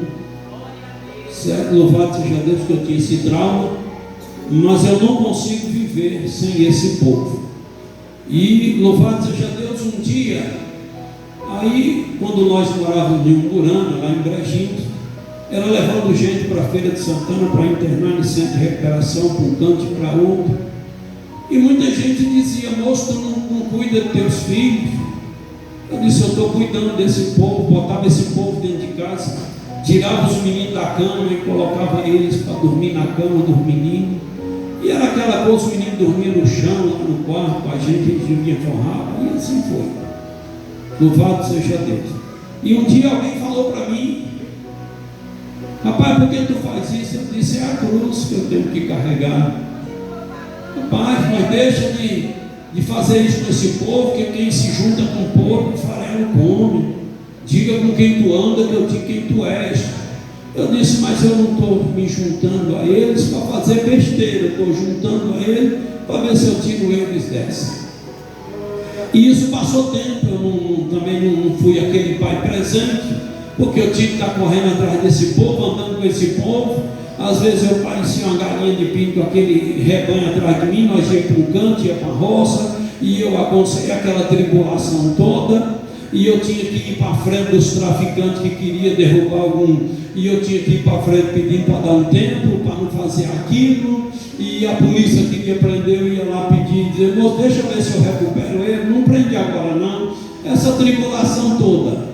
Speaker 2: Certo? Louvado seja Deus que eu tinha esse trauma, mas eu não consigo viver sem esse povo. E louvado seja Deus, um dia, aí quando nós morávamos em Umburana, lá em Brejinho, era levando gente para a Feira de Santana para internar em centro de recuperação, para um canto e para outro. E muita gente dizia: moço, tu não cuida dos teus filhos? Eu disse: eu estou cuidando desse povo. Botava esse povo dentro de casa, tirava os meninos da cama e colocava eles para dormir na cama dos meninos. E era aquela coisa, os meninos dormiam no chão, lá no quarto, com a gente vinha forrava, e assim foi. Louvado seja Deus. E um dia alguém falou para mim: rapaz, por que tu faz isso? Eu disse: é a cruz que eu tenho que carregar. Rapaz, mas deixa de fazer isso com esse povo, que quem se junta com o povo, o farelo come. Diga com quem tu anda, que eu digo quem tu és. Eu disse: mas eu não estou me juntando a eles para fazer besteira, eu estou juntando a eles para ver se eu tiro eles dessa. E isso passou tempo, eu também não fui aquele pai presente, porque eu tinha que estar correndo atrás desse povo, andando com esse povo. Às vezes eu parecia uma galinha de pinto, aquele rebanho atrás de mim, nós íamos para um canto, ia para a roça, e eu aconselhei aquela tribulação toda, e eu tinha que ir para a frente dos traficantes que queriam derrubar algum, e eu tinha que ir para a frente pedindo para dar um tempo, para não fazer aquilo, e a polícia queria prender, eu ia lá pedir, dizer: moço, deixa eu ver se eu recupero ele, não prende agora não, essa tribulação toda.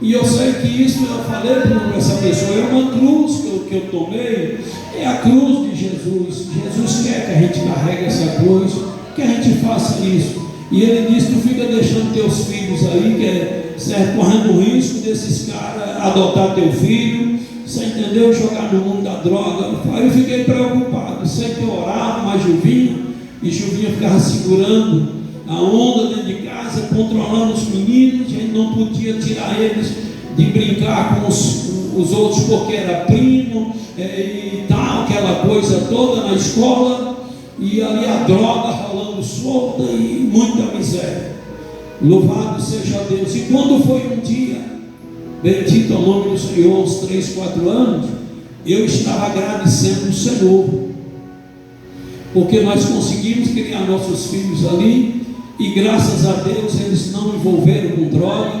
Speaker 2: E eu sei que isso, eu falei para essa pessoa, é uma cruz que eu tomei, é a cruz de Jesus. Jesus quer que a gente carregue essa cruz, que a gente faça isso. E ele disse: tu fica deixando teus filhos aí, certo, correndo o risco desses caras adotar teu filho, você entendeu? Jogar no mundo da droga. Aí eu fiquei preocupado, sei que eu orava, mas Juvinha ficava segurando a onda dentro de casa, controlando os meninos. A gente não podia tirar eles de brincar com os outros, porque era primo e tal, aquela coisa toda na escola, e ali a droga rolando solta e muita miséria. Louvado seja Deus. E quando foi um dia, bendito ao nome do Senhor, uns 3, 4 anos, eu estava agradecendo o Senhor, porque nós conseguimos criar nossos filhos ali. E graças a Deus eles não envolveram com droga,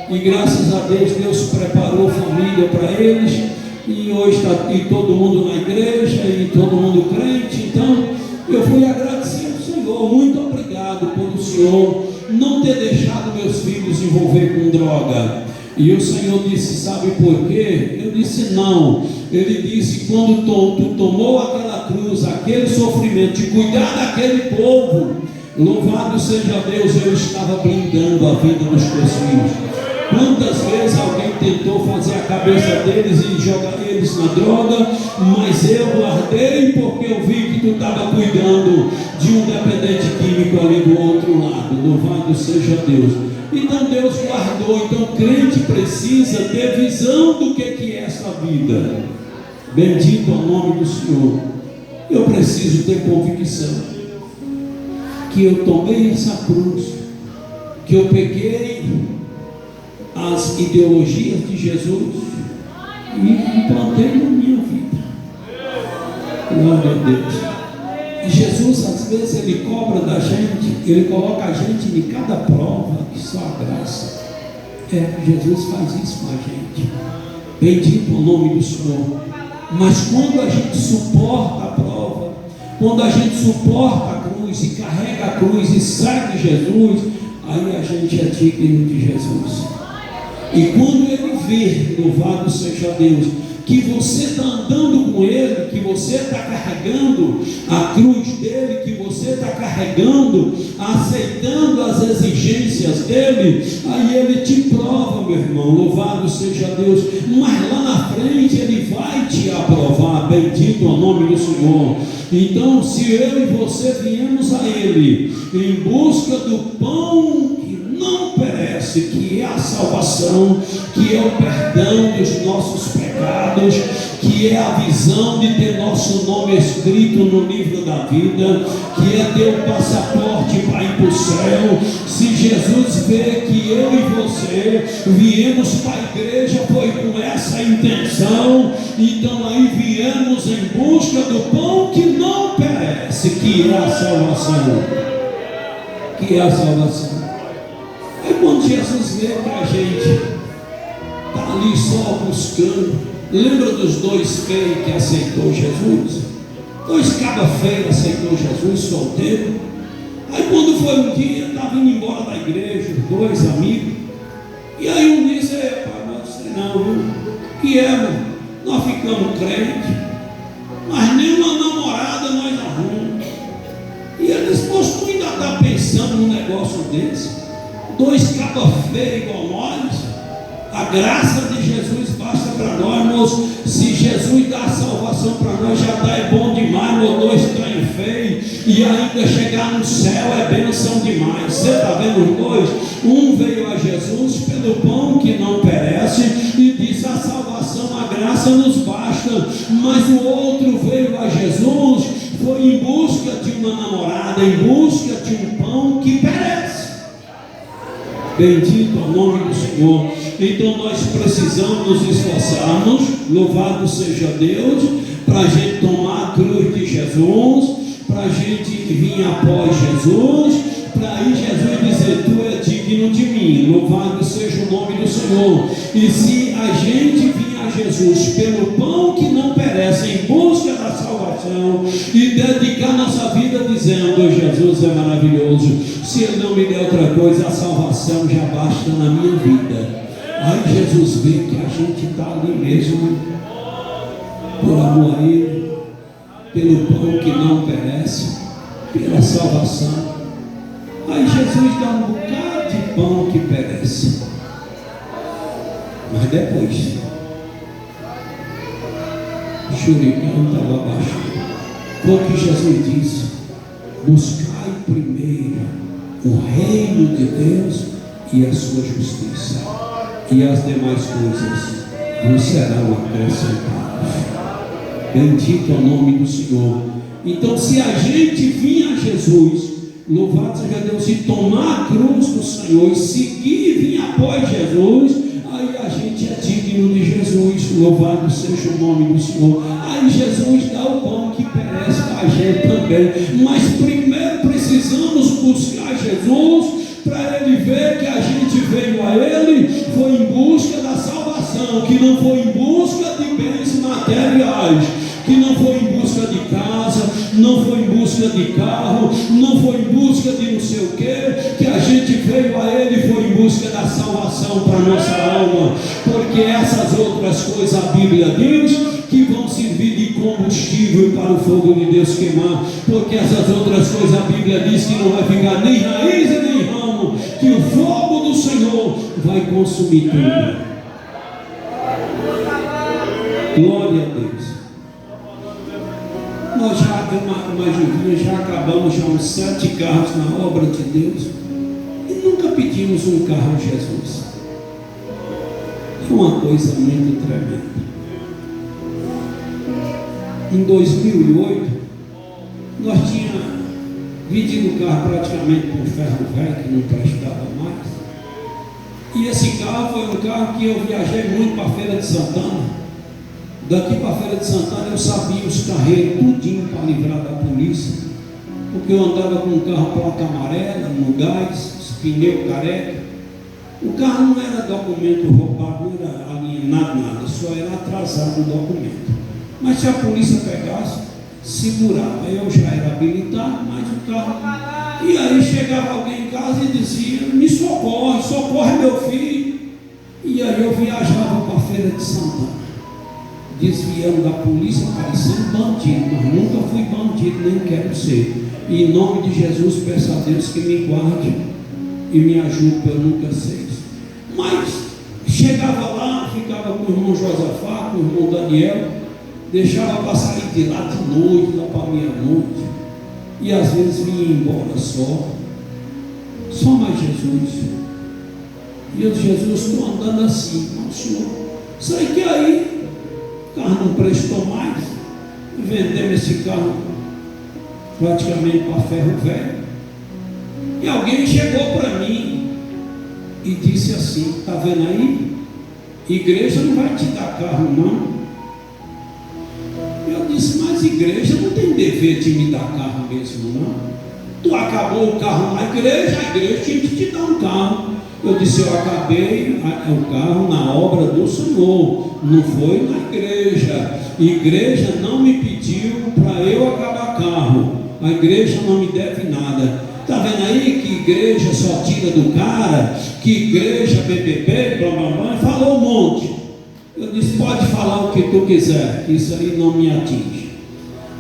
Speaker 2: e graças a Deus Deus preparou família para eles, e hoje está todo mundo na igreja, e todo mundo crente. Então eu fui agradecer ao Senhor, muito obrigado por o Senhor não ter deixado meus filhos envolver com droga. E o Senhor disse: sabe por quê? Eu disse: não. Ele disse: quando tu tomou aquela cruz, aquele sofrimento de cuidar daquele povo, louvado seja Deus, eu estava blindando a vida dos teus filhos. Quantas vezes alguém tentou fazer a cabeça deles e jogar eles na droga, mas eu guardei, porque eu vi que tu estava cuidando de um dependente químico ali do outro lado. Louvado seja Deus. Então Deus guardou. Então o crente precisa ter visão do que é essa vida. Bendito ao nome do Senhor. Eu preciso ter convicção que eu tomei essa cruz, que eu peguei as ideologias de Jesus e implantei na minha vida. Glória a Deus. E Jesus, às vezes, ele cobra da gente, ele coloca a gente em cada prova, que só a graça. Jesus faz isso com a gente. Bendito o nome do Senhor. Mas quando a gente suporta a prova, quando a gente suporta a cruz e carrega a cruz e segue Jesus, aí a gente é digno de Jesus. E quando ele vê, louvado seja Deus, que você está andando com ele, que você está carregando a cruz dele, que você está carregando, aceitando as exigências dele, aí ele te prova, meu irmão, louvado seja Deus. Mas lá na frente ele vai te aprovar, bendito ao nome do Senhor. Então, se eu e você viemos a ele em busca do pão que não perece, que é a salvação, que é o perdão dos nossos pecados, que é a visão de ter nosso nome escrito no livro da vida, que é ter um passaporte para ir para o céu. Se Jesus vê que eu e você viemos para a igreja, foi com essa intenção, então aí viemos em busca do pão que não perece, que é a salvação. Que é a salvação. Aí quando Jesus vê que a gente está ali só buscando, lembra dos 2 feios que aceitou Jesus? 2 cabas feios aceitou Jesus, solteiro. Aí quando foi um dia, estava indo embora da igreja, 2 amigos. E aí um disse: pai, não sei não, viu? Que é, mano? Nós ficamos crentes, mas nem uma namorada nós arrumamos. E ele disse: poxa, tu ainda está pensando num negócio desse? 2 cabas feios igual nós? A graça de Jesus basta para nós, moço. Se Jesus dá a salvação para nós, já está é bom demais, meu. 2 trem feio, e ainda chegar no céu é bênção demais. Você está vendo os 2? Um veio a Jesus pelo pão que não perece e disse: a salvação, a graça nos basta. Mas o outro veio a Jesus, foi em busca de uma namorada, em busca de um pão que perece. Bendito é o nome do Senhor. Então nós precisamos nos esforçarmos, louvado seja Deus, para a gente tomar a cruz de Jesus, para a gente vir após Jesus, para aí Jesus dizer: tu é digno de mim, louvado seja o nome do Senhor. E se a gente vir a Jesus pelo pão que não perece, em busca da salvação, e dedicar nossa vida dizendo: Jesus é maravilhoso, se Ele não me der outra coisa, a salvação já basta na minha vida. Aí Jesus vê que a gente está ali mesmo, por amor a Ele, pelo pão que não perece, pela salvação. Aí Jesus dá um bocado de pão que perece. Mas depois, o churicão estava baixo. Foi o que Jesus disse: buscai primeiro o reino de Deus e a sua justiça, e as demais coisas vos serão acrescentadas. Bendito é o nome do Senhor. Então, se a gente vir a Jesus, louvado seja Deus, e tomar a cruz do Senhor, e seguir e vir após Jesus, aí a gente é digno de Jesus, louvado seja o nome do Senhor. Aí Jesus dá o pão que perece a gente também. Mas primeiro precisamos buscar Jesus, para Ele ver que a gente veio a Ele, foi em busca da salvação, que não foi em busca de bens materiais, que não foi em busca de casa, não foi em busca de carro, não foi em busca de não sei o que a gente veio a Ele, foi em busca da salvação para a nossa alma, porque essas outras coisas a Bíblia diz que vão servir de combustível para o fogo de Deus queimar, porque essas outras coisas a Bíblia diz que não vai ficar nem raiz e nem ramo, que o fogo do Senhor vai consumir tudo. Glória a Deus. Nós já, uma juvinha, já acabamos já uns 7 carros na obra de Deus e nunca pedimos um carro a Jesus. É uma coisa muito tremenda. Em 2008, nós tínhamos vendido o carro praticamente por ferro velho, que não prestava mais. E esse carro foi um carro que eu viajei muito para a Feira de Santana. Daqui para a Feira de Santana eu sabia os carreiros tudinho para livrar da polícia, porque eu andava com um carro placa amarela, no gás, os pneus careca. O carro não era documento roubado, não era alienado, nada, só era atrasado o documento. Mas se a polícia pegasse, segurava. Eu já era habilitado, mas o carro... E aí chegava alguém em casa e dizia: me socorre, socorre meu filho. E aí eu viajava para a Feira de Santana, desviando da polícia, parecendo bandido, mas nunca fui bandido, nem quero ser. E em nome de Jesus, peço a Deus que me guarde e me ajude para eu nunca ser isso. Mas chegava lá, ficava com o irmão Josafá, com o irmão Daniel, deixava para sair de lá de noite, lá para meia-noite, e às vezes vinha embora só mais Jesus. E eu disse: Jesus, estou andando assim, mas o Senhor, sei que aí o carro não prestou mais, vendemos esse carro praticamente para ferro velho. E alguém chegou para mim e disse assim: está vendo aí? Igreja não vai te dar carro não. Eu disse: mas igreja não tem dever de me dar carro mesmo não. Tu acabou o carro na igreja, a igreja tinha que te dar um carro. Eu disse: eu acabei o carro na obra do Senhor, não foi na igreja. Igreja não me pediu para eu acabar carro. A igreja não me deve nada. Está vendo aí que igreja só tira do cara, que igreja BBB, blá blá blá, falou um monte. Eu disse: pode falar o que tu quiser, que isso aí não me atinge.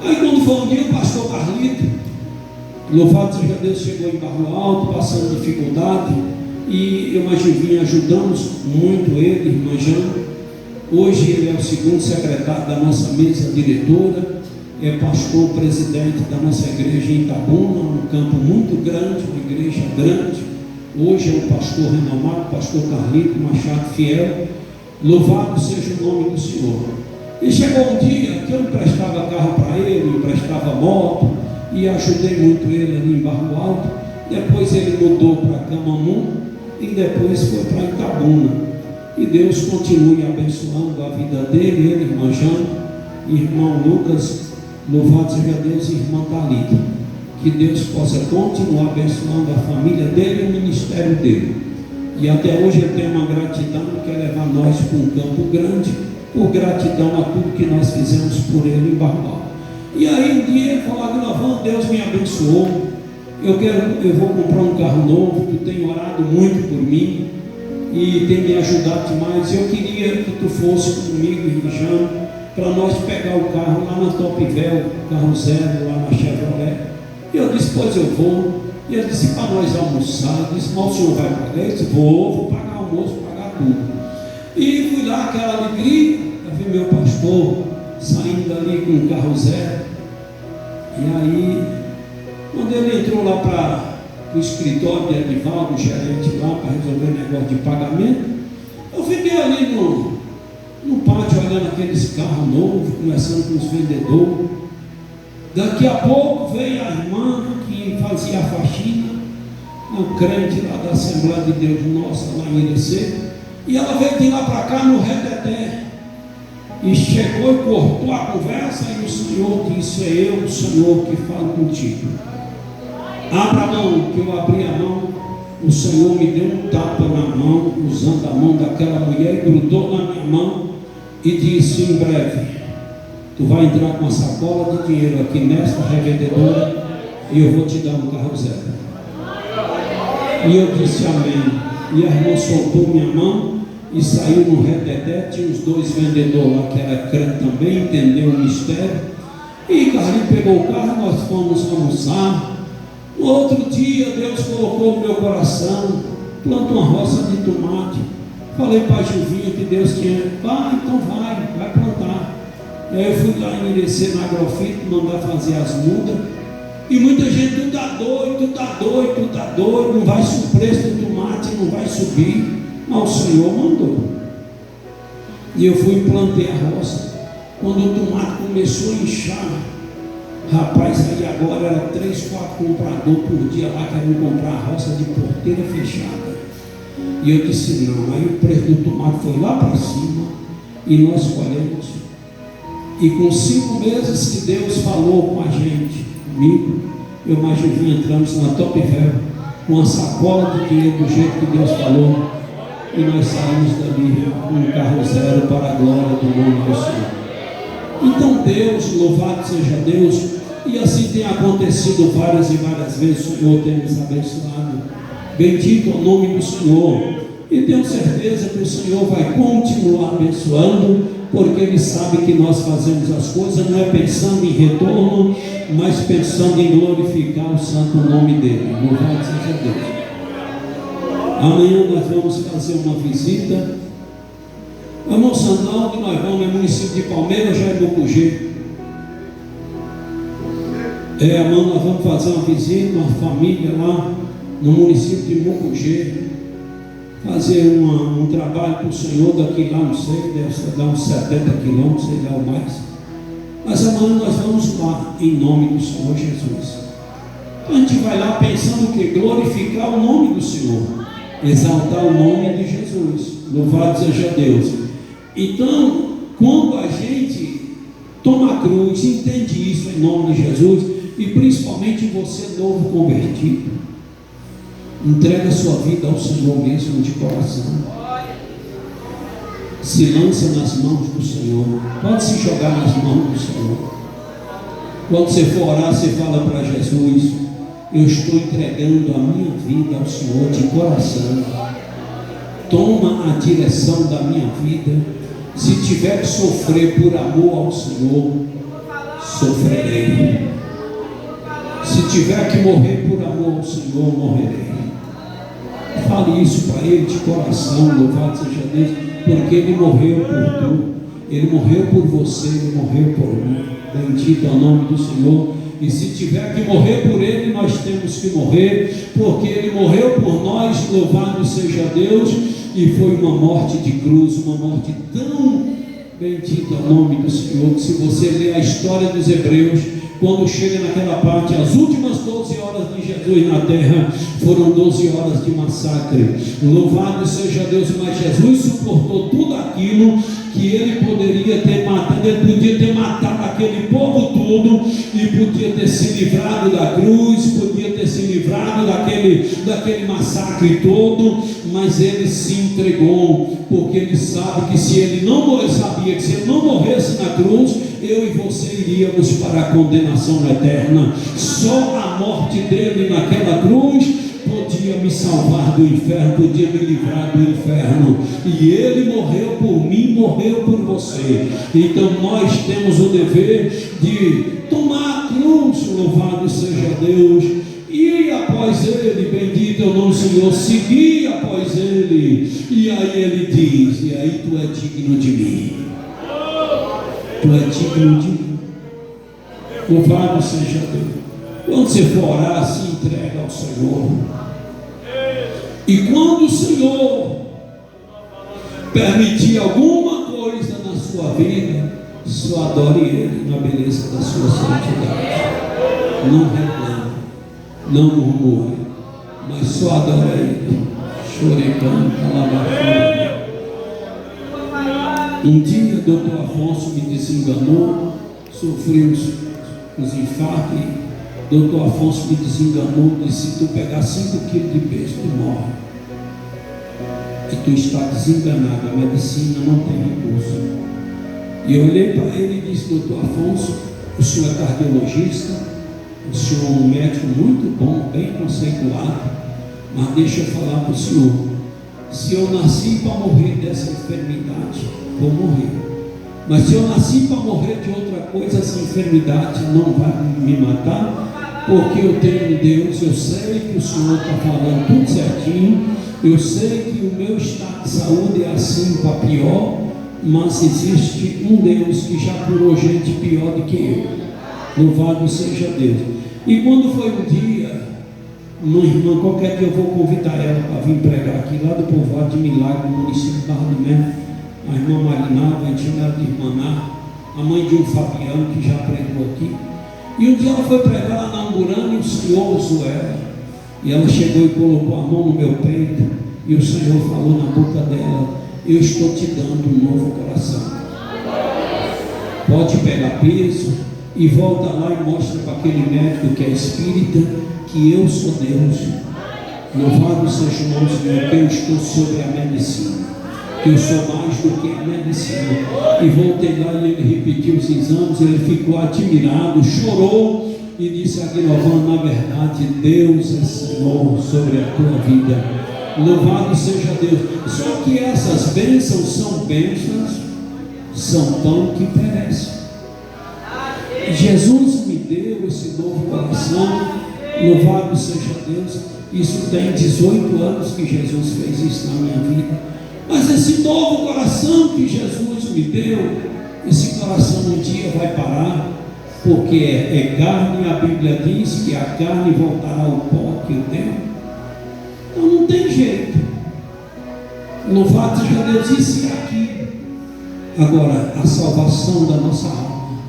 Speaker 2: Aí quando foi um dia, o pastor Carlito, louvado seja Deus, chegou em Barro Alto, passando dificuldade, e eu mais Gilvinho ajudamos muito ele, irmã Jana. Hoje ele é o segundo secretário da nossa mesa diretora, é pastor presidente da nossa igreja em Itabuna, um campo muito grande, uma igreja grande. Hoje é o pastor renomado, pastor Carlito Machado Fiel. Louvado seja o nome do Senhor. E chegou um dia que eu emprestava carro para ele, emprestava moto, e ajudei muito ele ali em Barro Alto. Depois ele mudou para Camamu e depois foi para Itabuna. E Deus continue abençoando a vida dele, ele, irmã Jana, irmão Lucas. Louvado seja Deus, e irmã Thalita. Que Deus possa continuar abençoando a família dele e o ministério dele. E até hoje ele tem uma gratidão, quer levar nós para um campo grande, por gratidão a tudo que nós fizemos por ele em Barral. E aí um dia ele falou: Gravão, Deus me abençoou, eu vou comprar um carro novo, tu tem orado muito por mim e tem me ajudado demais. Eu queria que tu fosse comigo, irmã, para nós pegar o carro lá na Topvel, carro zero, lá na Chevrolet. E eu disse: pois eu vou. E ele disse: para nós almoçar. Eu disse: mas o senhor vai pagar? Ele disse: vou pagar almoço, pagar tudo. E fui lá, aquela alegria, eu vi meu pastor saindo dali com um carro zero. E aí, quando ele entrou lá para o escritório de Edivaldo, o gerente lá, para resolver o negócio de pagamento, eu fiquei ali no pátio olhando aqueles carros novos, conversando com os vendedores. Daqui a pouco veio a irmã que fazia a faxina, uma crente lá da Assembleia de Deus Nossa, lá em Irecê, e ela veio de lá para cá no reteté, e chegou e cortou a conversa, e o Senhor disse: é eu, o Senhor, que falo contigo. Abra a mão. Que eu abri a mão, o Senhor me deu um tapa na mão, usando a mão daquela mulher, grudou na minha mão e disse: em breve tu vai entrar com uma sacola de dinheiro aqui nesta revendedora e eu vou te dar um carro zero. E eu disse: amém. E a irmã soltou minha mão e saiu no reteté. Tinha os dois vendedores lá que era crente também, entendeu o mistério. E Carlinhos pegou o carro, nós fomos almoçar. No outro dia Deus colocou no meu coração: planta uma roça de tomate. Falei para a Gilvinha que Deus tinha: então vai plantar. Aí eu fui lá em Irecê, na Agrofito, mandar fazer as mudas. E muita gente: tu tá doido, não vai subir o preço do tomate, não vai subir. Mas o Senhor mandou. E eu fui e plantei a roça. Quando o tomate começou a inchar, rapaz, aí agora era 3, 4 compradores por dia lá querendo comprar a roça de porteira fechada. E eu disse: não. Aí o preço do tomate foi lá para cima e nós colhemos. E com 5 meses que Deus falou com a gente, comigo, eu mais Gilvinho, entramos na Topvel com uma sacola de dinheiro do jeito que Deus falou, e nós saímos dali com um carro zero para a glória do nome do Senhor. Então Deus, louvado seja Deus, e assim tem acontecido várias e várias vezes. O Senhor tem nos abençoado. Bendito é o nome do Senhor, e tenho certeza que o Senhor vai continuar abençoando, porque Ele sabe que nós fazemos as coisas não é pensando em retorno, mas pensando em glorificar o santo nome dEle. Louvado seja Deus. Amanhã nós vamos fazer uma visita. Irmão Sandal, que nós vamos, é município de Palmeiras, já é Mucugê. Amanhã nós vamos fazer uma visita, uma família lá no município de Mucugê. fazer um trabalho para o Senhor daqui lá, não sei, deve dar uns 70 quilômetros, sei lá o mais. Mas amanhã nós vamos lá, em nome do Senhor Jesus. Então a gente vai lá pensando que glorificar o nome do Senhor, exaltar o nome de Jesus. Louvado seja Deus. Então, quando a gente toma a cruz, entende isso em nome de Jesus, e principalmente você novo convertido, entrega a sua vida ao Senhor mesmo de coração, se lança nas mãos do Senhor, pode se jogar nas mãos do Senhor. Quando você for orar, você fala para Jesus: eu estou entregando a minha vida ao Senhor de coração, toma a direção da minha vida. Se tiver que sofrer por amor ao Senhor, sofrerei. Se tiver que morrer por amor ao Senhor, morrerei. Fale isso para Ele de coração, louvado seja Deus, porque Ele morreu por tu, Ele morreu por você, Ele morreu por mim. Bendito é o nome do Senhor. E se tiver que morrer por Ele, nós temos que morrer, porque Ele morreu por nós, louvado seja Deus. E foi uma morte de cruz, uma morte tão bendita ao nome do Senhor, que se você ler a história dos Hebreus, quando chega naquela parte, as últimas 12 horas de Jesus na terra, foram 12 horas de massacre. Louvado seja Deus, mas Jesus suportou tudo aquilo que Ele poderia ter matado. Ele podia ter matado aquele povo todo, e podia ter se livrado da cruz, podia ter se livrado daquele massacre todo, mas Ele se entregou, porque Ele sabe que se Ele não morresse, sabia que se Ele não morresse na cruz, eu e você iríamos para a condenação eterna. Só a morte dele naquela cruz podia me salvar do inferno, podia me livrar do inferno. E Ele morreu por mim, morreu por você. Então nós temos o dever de tomar a cruz, louvado seja Deus, e após Ele, bendito é o nome do Senhor, seguir após Ele. E aí Ele diz: e aí tu é digno de mim, tu é digno de mim. Louvado seja Deus. Quando você for orar, se entrega ao Senhor. E quando o Senhor permitir alguma coisa na sua vida, só adore Ele na beleza da sua santidade. Não reclame, não murmure, mas só adore Ele. Chorecando, calabafando. Um dia, doutor Afonso me desenganou, sofri os infartos. Doutor Afonso me desenganou, disse: se tu pegar 5 quilos de peixe, tu morre. E tu está desenganado, a medicina não tem recurso. E eu olhei para ele e disse: doutor Afonso, o senhor é cardiologista, o senhor é um médico muito bom, bem conceituado, mas deixa eu falar para o senhor, se eu nasci para morrer dessa enfermidade, vou morrer. Mas se eu nasci para morrer de outra coisa, essa enfermidade não vai me matar, porque eu tenho Deus. Eu sei que o Senhor está falando tudo certinho, eu sei que o meu estado de saúde é assim para pior, mas existe um Deus que já curou gente pior do que eu. Louvado seja Deus. E quando foi um dia, uma irmã, qualquer dia eu vou convidar ela para vir pregar aqui, lá do povoado de Milagre, no município de Barra do Melo, a irmã Marinalva, a gente chama ela de irmã Ná, a mãe de um Fabiano que já pregou aqui. E um dia ela foi pregar lá na Amburana e o Senhor usou ela. E ela chegou e colocou a mão no meu peito, e o Senhor falou na boca dela: eu estou te dando um novo coração. Pode pegar peso e volta lá e mostra para aquele médico que é espírita que eu sou Deus. Louvado seja o nome do Senhor, que eu estou sobre a medicina, que eu sou mais do que a medicina. E voltei lá e ele repetiu os exames, ele ficou admirado, chorou e disse: Aguinovan, na verdade Deus é Senhor sobre a tua vida. Louvado seja Deus. Só que essas bênçãos são bênçãos, são pão que perece. Jesus me deu esse novo coração, louvado seja Deus. Isso tem 18 anos que Jesus fez isso na minha vida. Mas esse novo coração que Jesus me deu, esse coração um dia vai parar, porque é carne. A Bíblia diz que a carne voltará ao pó que eu deu. Então não tem jeito. Louvado seja Deus, isso e aquilo. Agora, a salvação da nossa alma,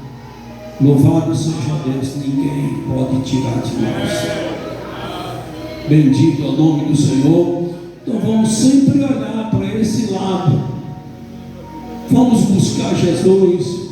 Speaker 2: louvado seja Deus, ninguém pode tirar de nós. Bendito é o nome do Senhor. Então vamos sempre olhar para esse lado. Vamos buscar Jesus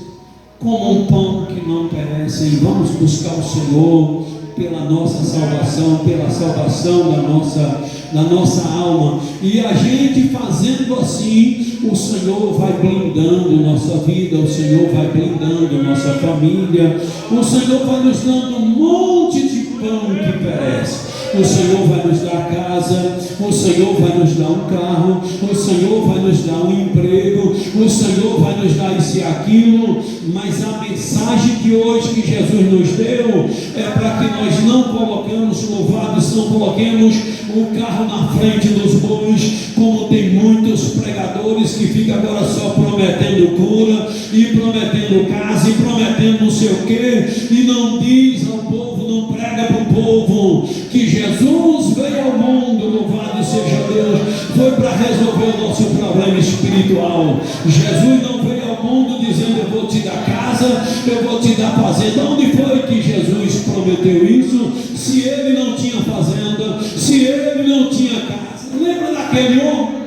Speaker 2: como um pão que não perece. E vamos buscar o Senhor pela nossa salvação, pela salvação da nossa alma. E a gente fazendo assim, o Senhor vai blindando nossa vida, o Senhor vai blindando nossa família, o Senhor vai nos dando um monte de pão que perece. O Senhor vai nos dar casa, o Senhor vai nos dar um carro, o Senhor vai nos dar um emprego, o Senhor vai nos dar isso e aquilo, mas a mensagem de hoje que Jesus nos deu é para que nós não coloquemos, louvados, não coloquemos o carro na frente dos bois, como tem muitos pregadores que ficam agora só prometendo cura, e prometendo casa, e prometendo não sei o que, e não diz ao povo, não prega para o povo, que Jesus veio ao mundo, louvado seja Deus, foi para resolver o nosso problema espiritual. Jesus não veio ao mundo dizendo: eu vou te dar casa, eu vou te dar fazenda. Onde foi que Jesus prometeu isso? Se ele não tinha fazenda, se ele não tinha casa. Lembra daquele homem?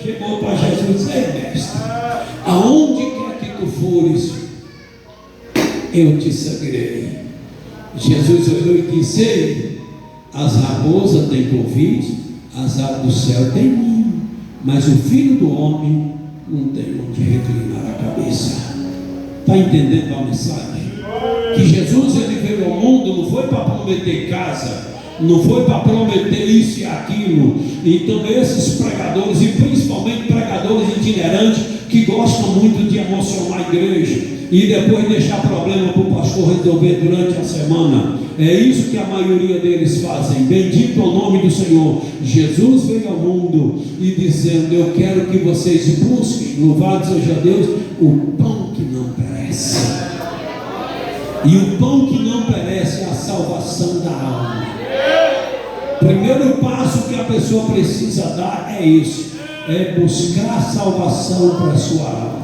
Speaker 2: Chegou para Jesus e disse: ei, mestre, aonde quer que tu fores, eu te seguirei. Jesus olhou e disse: ei, as raposas têm covil, as aves do céu têm ninho, mas o Filho do Homem não tem onde reclinar a cabeça. Está entendendo a mensagem? Que Jesus, ele veio ao mundo, não foi para prometer casa, não foi para prometer isso e aquilo. Então esses pregadores, e principalmente pregadores itinerantes, que gostam muito de emocionar a igreja e depois deixar problema para o pastor resolver durante a semana, é isso que a maioria deles fazem. Bendito é o nome do Senhor. Jesus veio ao mundo e dizendo: eu quero que vocês busquem, louvado seja Deus, o pão que não perece. E o pão que não perece é a salvação da alma. Primeiro passo que a pessoa precisa dar é isso, é buscar salvação para a sua alma.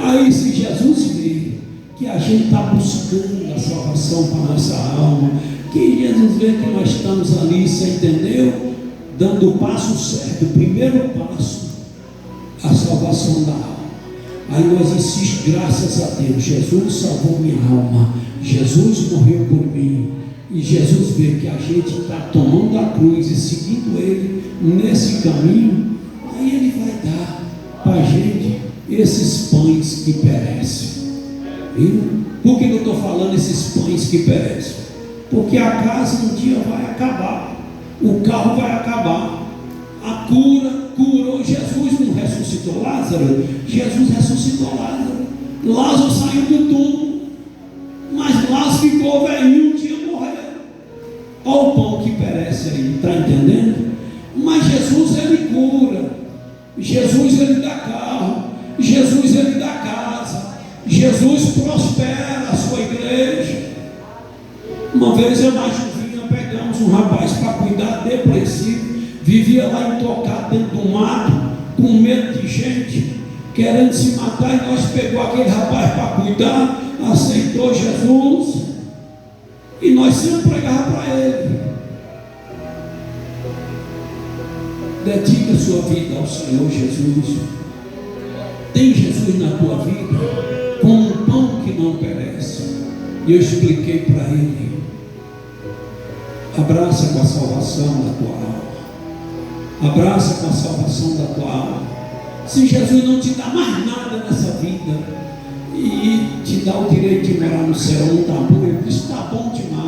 Speaker 2: Aí, se Jesus vê que a gente está buscando a salvação para a nossa alma, que Jesus vê que nós estamos ali, você entendeu? Dando o passo certo, o primeiro passo, a salvação da alma. Aí nós insistimos, graças a Deus, Jesus salvou minha alma, Jesus morreu por mim. E Jesus vê que a gente está tomando a cruz e seguindo Ele nesse caminho, aí Ele vai dar para a gente esses pães que perecem. Viu? Por que eu estou falando esses pães que perecem? Porque a casa um dia vai acabar, o carro vai acabar, a cura curou. Jesus não ressuscitou Lázaro? Jesus ressuscitou Lázaro. Lázaro saiu do túmulo, mas Lázaro ficou velhinho, um dia morreu. Olha o pão que perece aí, está entendendo? Mas Jesus, ele cura, Jesus, ele dá carro, Jesus, ele dá casa, Jesus prospera a sua igreja. Uma vez eu na Juvinha pegamos um rapaz para cuidar, depressivo, vivia lá intocado dentro do mato, com medo de gente, querendo se matar, e nós pegamos aquele rapaz para cuidar, aceitou Jesus, e nós sempre pregávamos para ele: dedica sua vida ao Senhor Jesus. Tem Jesus na tua vida como um pão que não perece. E eu expliquei para ele: abraça com a salvação da tua alma, abraça com a salvação da tua alma. Se Jesus não te dá mais nada nessa vida e te dá o direito de morar no céu, não está bom? Ele disse: está bom demais.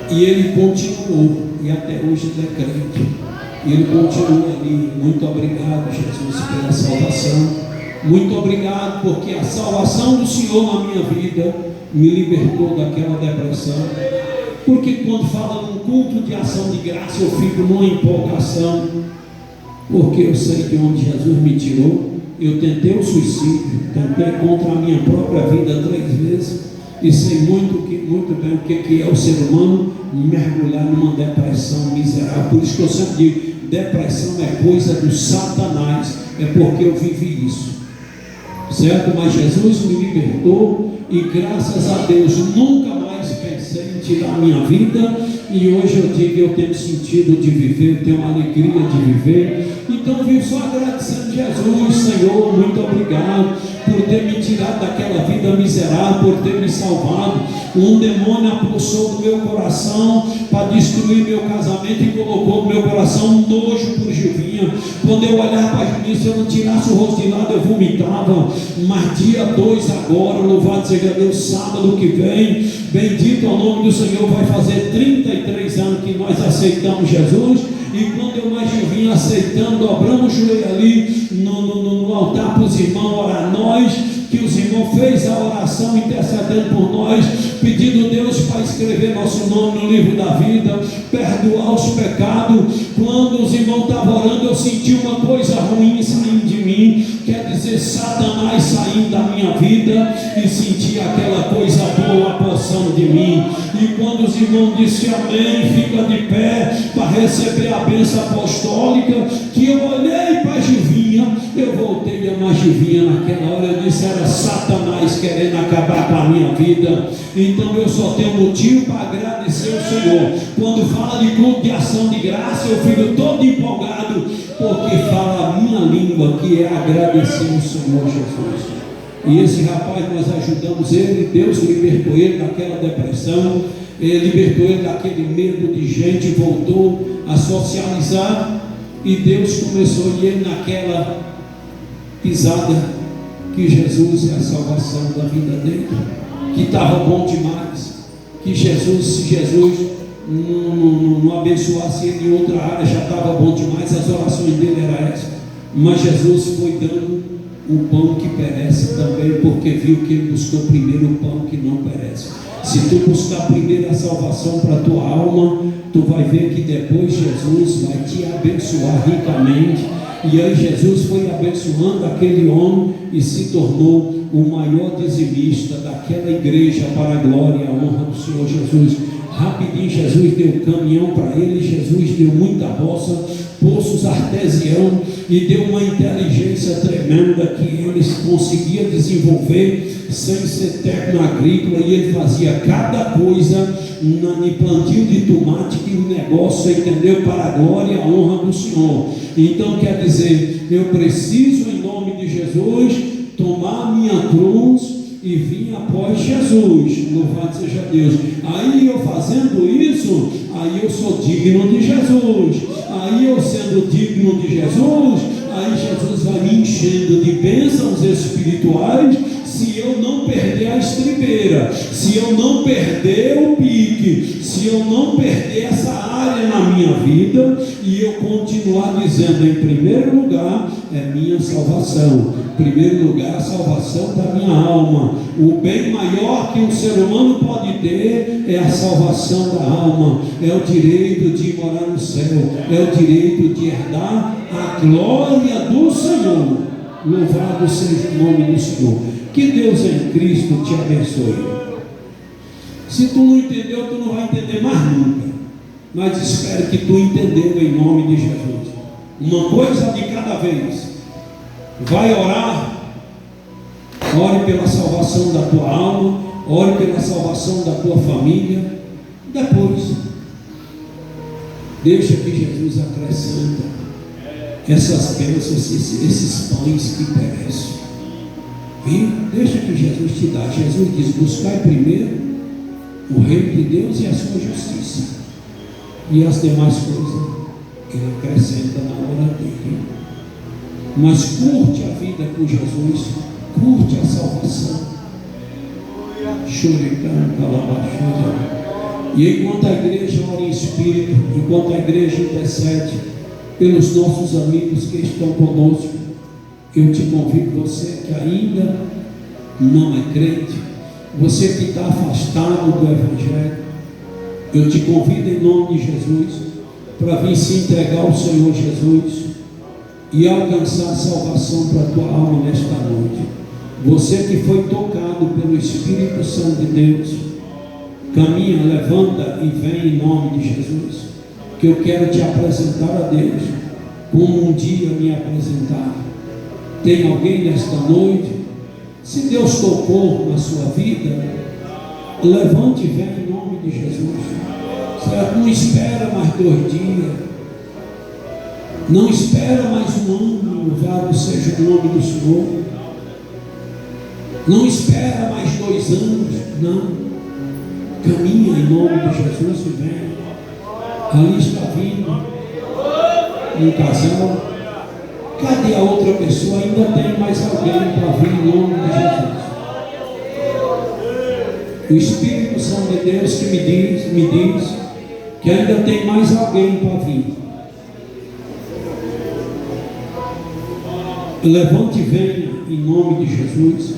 Speaker 2: E ele continuou, e até hoje ele é crente. E ele continua ali: muito obrigado, Jesus, pela salvação. Muito obrigado, porque a salvação do Senhor na minha vida me libertou daquela depressão. Porque quando fala num culto de ação de graça, eu fico numa empolgação, porque eu sei de onde Jesus me tirou. Eu tentei o suicídio, tentei contra a minha própria vida 3 vezes, e sei muito bem o que é o ser humano mergulhar numa depressão miserável. Por isso que eu sempre digo: depressão é coisa do Satanás, é porque eu vivi isso, certo? Mas Jesus me libertou e graças a Deus nunca mais pensei em tirar a minha vida, e hoje eu digo que eu tenho sentido de viver, eu tenho uma alegria de viver. Então vivo só agradecendo Jesus, Senhor, muito obrigado por ter me tirado daquela vida miserável, por ter me salvado. Um demônio apossou do meu coração para destruir meu casamento e colocou no meu coração um nojo por Gilvinha. Quando eu olhava para a Gilvinha, se eu não tirasse o rosto de lado, eu vomitava. Mas dia 2 agora, louvado seja Deus, sábado que vem, bendito é o nome do Senhor, vai fazer 33 anos que nós aceitamos Jesus. E quando eu mais vim aceitando, dobramos o joelho ali no altar para os irmãos orar nós, que os irmãos fez a oração intercedendo por nós, pedindo a Deus para escrever nosso nome no livro da vida, perdoar os pecados. Quando os irmãos estavam orando, eu senti uma coisa ruim saindo de mim, quer dizer, Satanás saindo da minha vida, e senti aquela coisa boa apossando de mim. E quando os irmãos disseram amém, fica de pé para receber a bênção apostólica, que eu olhei para a Gilvinha, eu voltei a amar Gilvinha naquela hora. Eu disse, era Satanás querendo acabar com a minha vida. Então eu só tenho motivo para agradecer o Senhor. Quando fala de culto de ação de graça, eu fico todo empolgado, porque fala a minha língua, que é agradecer o Senhor Jesus. E esse rapaz, nós ajudamos ele, Deus libertou ele daquela depressão, ele libertou ele daquele medo de gente, voltou a socializar, e Deus começou ele naquela pisada, que Jesus é a salvação da vida dele, que estava bom demais, que Jesus, se Jesus não abençoasse ele em outra área, já estava bom demais, as orações dele eram essas, mas Jesus foi dando o pão que perece também, porque viu que ele buscou primeiro o pão que não perece. Se tu buscar primeiro a salvação para a tua alma, tu vai ver que depois Jesus vai te abençoar ricamente. E aí Jesus foi abençoando aquele homem e se tornou o maior dizimista daquela igreja, para a glória e a honra do Senhor Jesus. Rapidinho Jesus deu caminhão para ele, Jesus deu muita roça, poços artesianos, e deu uma inteligência tremenda que eles conseguiam desenvolver sem ser técnico agrícola, e ele fazia cada coisa no plantio de tomate, que o negócio, entendeu, para a glória e a honra do Senhor. Então quer dizer, eu preciso em nome de Jesus tomar a minha cruz e vim após Jesus, louvado seja Deus. Aí eu fazendo isso, aí eu sou digno de Jesus. Aí eu sendo digno de Jesus, aí Jesus vai me enchendo de bênçãos espirituais, se eu não perder a estribeira, se eu não perder o pique, se eu não perder essa área na minha vida, e eu continuar dizendo, em primeiro lugar é minha salvação, em primeiro lugar a salvação da minha alma. O bem maior que um ser humano pode ter é a salvação da alma, é o direito de morar no céu, é o direito de herdar a glória do Senhor. Louvado seja o nome do Senhor. Que Deus em Cristo te abençoe. Se tu não entendeu, tu não vai entender mais nunca, mas espero que tu entendeu em nome de Jesus. Uma coisa de cada vez. Vai orar, ore pela salvação da tua alma, ore pela salvação da tua família. Depois, deixa que Jesus acrescenta essas bênçãos, esses pães que perecem. E deixa que Jesus te dá. Jesus diz, buscai primeiro o reino de Deus e a sua justiça, e as demais coisas ele acrescenta na hora dele. Mas curte a vida com Jesus, curte a salvação. E enquanto a igreja ora em espírito, enquanto a igreja intercede pelos nossos amigos que estão conosco, eu te convido, você que ainda não é crente, você que está afastado do Evangelho, eu te convido em nome de Jesus para vir se entregar ao Senhor Jesus e alcançar a salvação para a tua alma nesta noite. Você que foi tocado pelo Espírito Santo de Deus, caminha, levanta e vem em nome de Jesus, que eu quero te apresentar a Deus. como um dia me apresentar. Tem alguém nesta noite? Se Deus tocou na sua vida, levante e venha em nome de Jesus. Certo? Não espera mais 2 dias. Não espera mais um ano. Louvado seja o nome do Senhor. Não espera mais 2 anos. Não. Caminha em nome de Jesus e venha. Ali está vindo um casal. Cadê a outra pessoa? Ainda tem mais alguém para vir em nome de Jesus. O Espírito Santo de Deus que me diz que ainda tem mais alguém para vir. Levante e venha em nome de Jesus.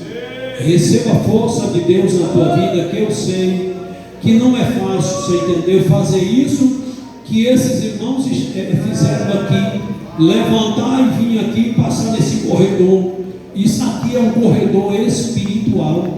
Speaker 2: Receba a força de Deus na tua vida, que eu sei que não é fácil, você entendeu? Fazer isso que esses irmãos fizeram aqui, levantar e vir aqui, passar nesse corredor. Isso aqui é um corredor espiritual.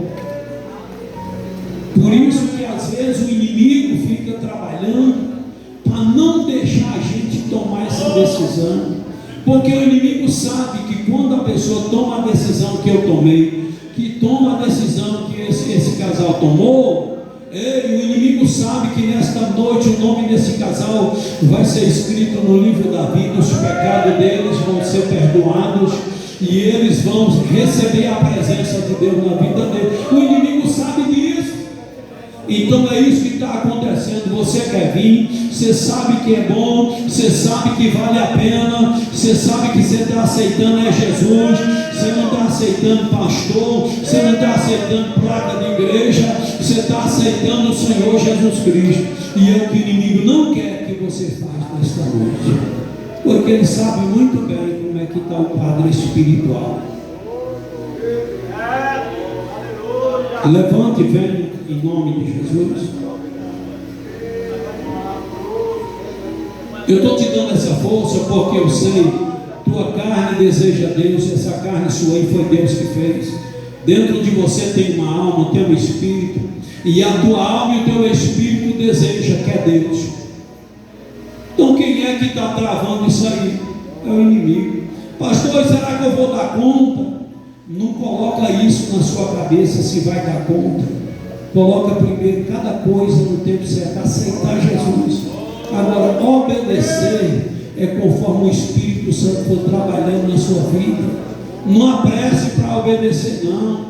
Speaker 2: Por isso que às vezes o inimigo fica trabalhando para não deixar a gente tomar essa decisão, porque o inimigo sabe que quando a pessoa toma a decisão que eu tomei, que toma a decisão que esse casal tomou, o inimigo sabe que nesta noite o nome desse casal vai ser escrito no livro da vida, os pecados deles vão ser perdoados e eles vão receber a presença de Deus na vida deles. O inimigo sabe disso. Então é isso que está acontecendo. Você quer vir, você sabe que é bom, você sabe que vale a pena, você sabe que você está aceitando Jesus, você não está aceitando pastor, você não está aceitando placa de igreja, você está aceitando o Senhor Jesus Cristo. E é o que o inimigo não quer que você faça nesta noite, porque ele sabe muito bem como é que está o padre espiritual. Levante e venha em nome de Jesus. Eu estou te dando essa força porque eu sei, tua carne deseja Deus, essa carne sua aí foi Deus que fez. Dentro de você tem uma alma, tem um espírito, e a tua alma e o teu espírito deseja que é Deus. Então quem é que está travando isso aí? É o inimigo. Pastor, será que eu vou dar conta? Não coloca isso na sua cabeça se vai dar conta. Coloca primeiro cada coisa no tempo certo, aceitar Jesus. Agora, obedecer é conforme o Espírito Santo for trabalhando na sua vida. Não apresse para obedecer, não.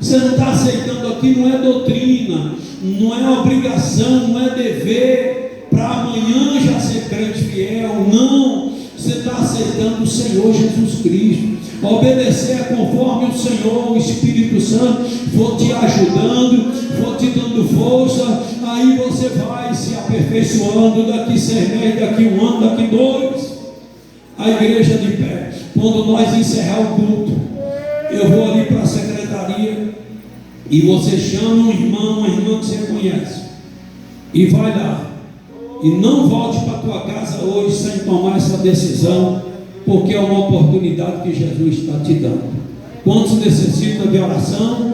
Speaker 2: Você não está aceitando aqui, não é doutrina, não é obrigação, não é dever para amanhã já ser crente fiel, não. Você está aceitando o Senhor Jesus Cristo. Obedecer é conforme o Senhor, o Espírito Santo for te ajudando, for te dando força. Aí você vai se aperfeiçoando. Daqui 6 meses, daqui 1 ano, daqui 2. A igreja de pé. Quando nós encerrar o culto, eu vou ali para a secretaria e você chama um irmão, uma irmã que você conhece, e vai lá. E não volte para a tua casa hoje sem tomar essa decisão, porque é uma oportunidade que Jesus está te dando. Quantos necessitam de oração?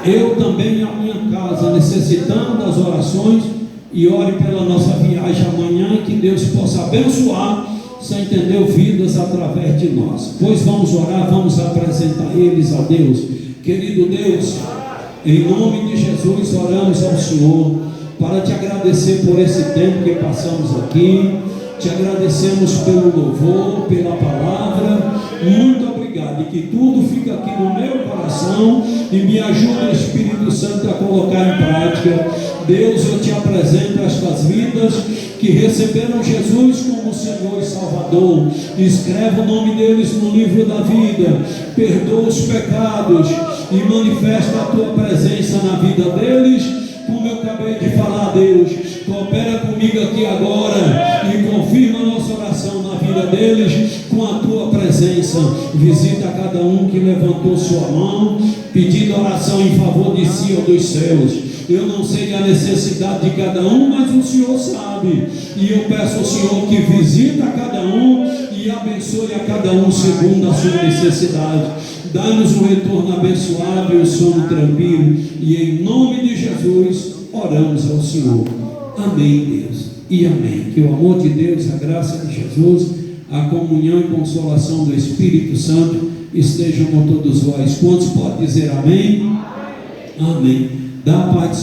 Speaker 2: Eu também, a minha casa, necessitando das orações, e ore pela nossa viagem amanhã, que Deus possa abençoar, sem entender, vidas através de nós. Pois vamos orar, vamos apresentar eles a Deus. Querido Deus, em nome de Jesus, oramos ao Senhor para te agradecer por esse tempo que passamos aqui. Te agradecemos pelo louvor, pela palavra. Muito obrigado. E que tudo fica aqui no meu coração. E me ajuda, Espírito Santo, a colocar em prática. Deus, eu te apresento estas vidas que receberam Jesus como Senhor e Salvador. Escreve o nome deles no livro da vida. Perdoa os pecados e manifesta a tua presença na vida deles. Como eu acabei de falar, Deus, coopera comigo aqui agora e confirma a nossa oração na vida deles com a tua presença. Visita cada um que levantou sua mão, pedindo oração em favor de si ou dos céus. Eu não sei a necessidade de cada um, mas o Senhor sabe. E eu peço ao Senhor que visita cada um e abençoe a cada um segundo a sua necessidade. Dá-nos um retorno abençoado e um sono tranquilo. E em nome de Jesus, oramos ao Senhor. Amém, Deus. E amém. Que o amor de Deus, a graça de Jesus, a comunhão e consolação do Espírito Santo estejam com todos vós. Quantos podem dizer amém? Amém. Dá a paz.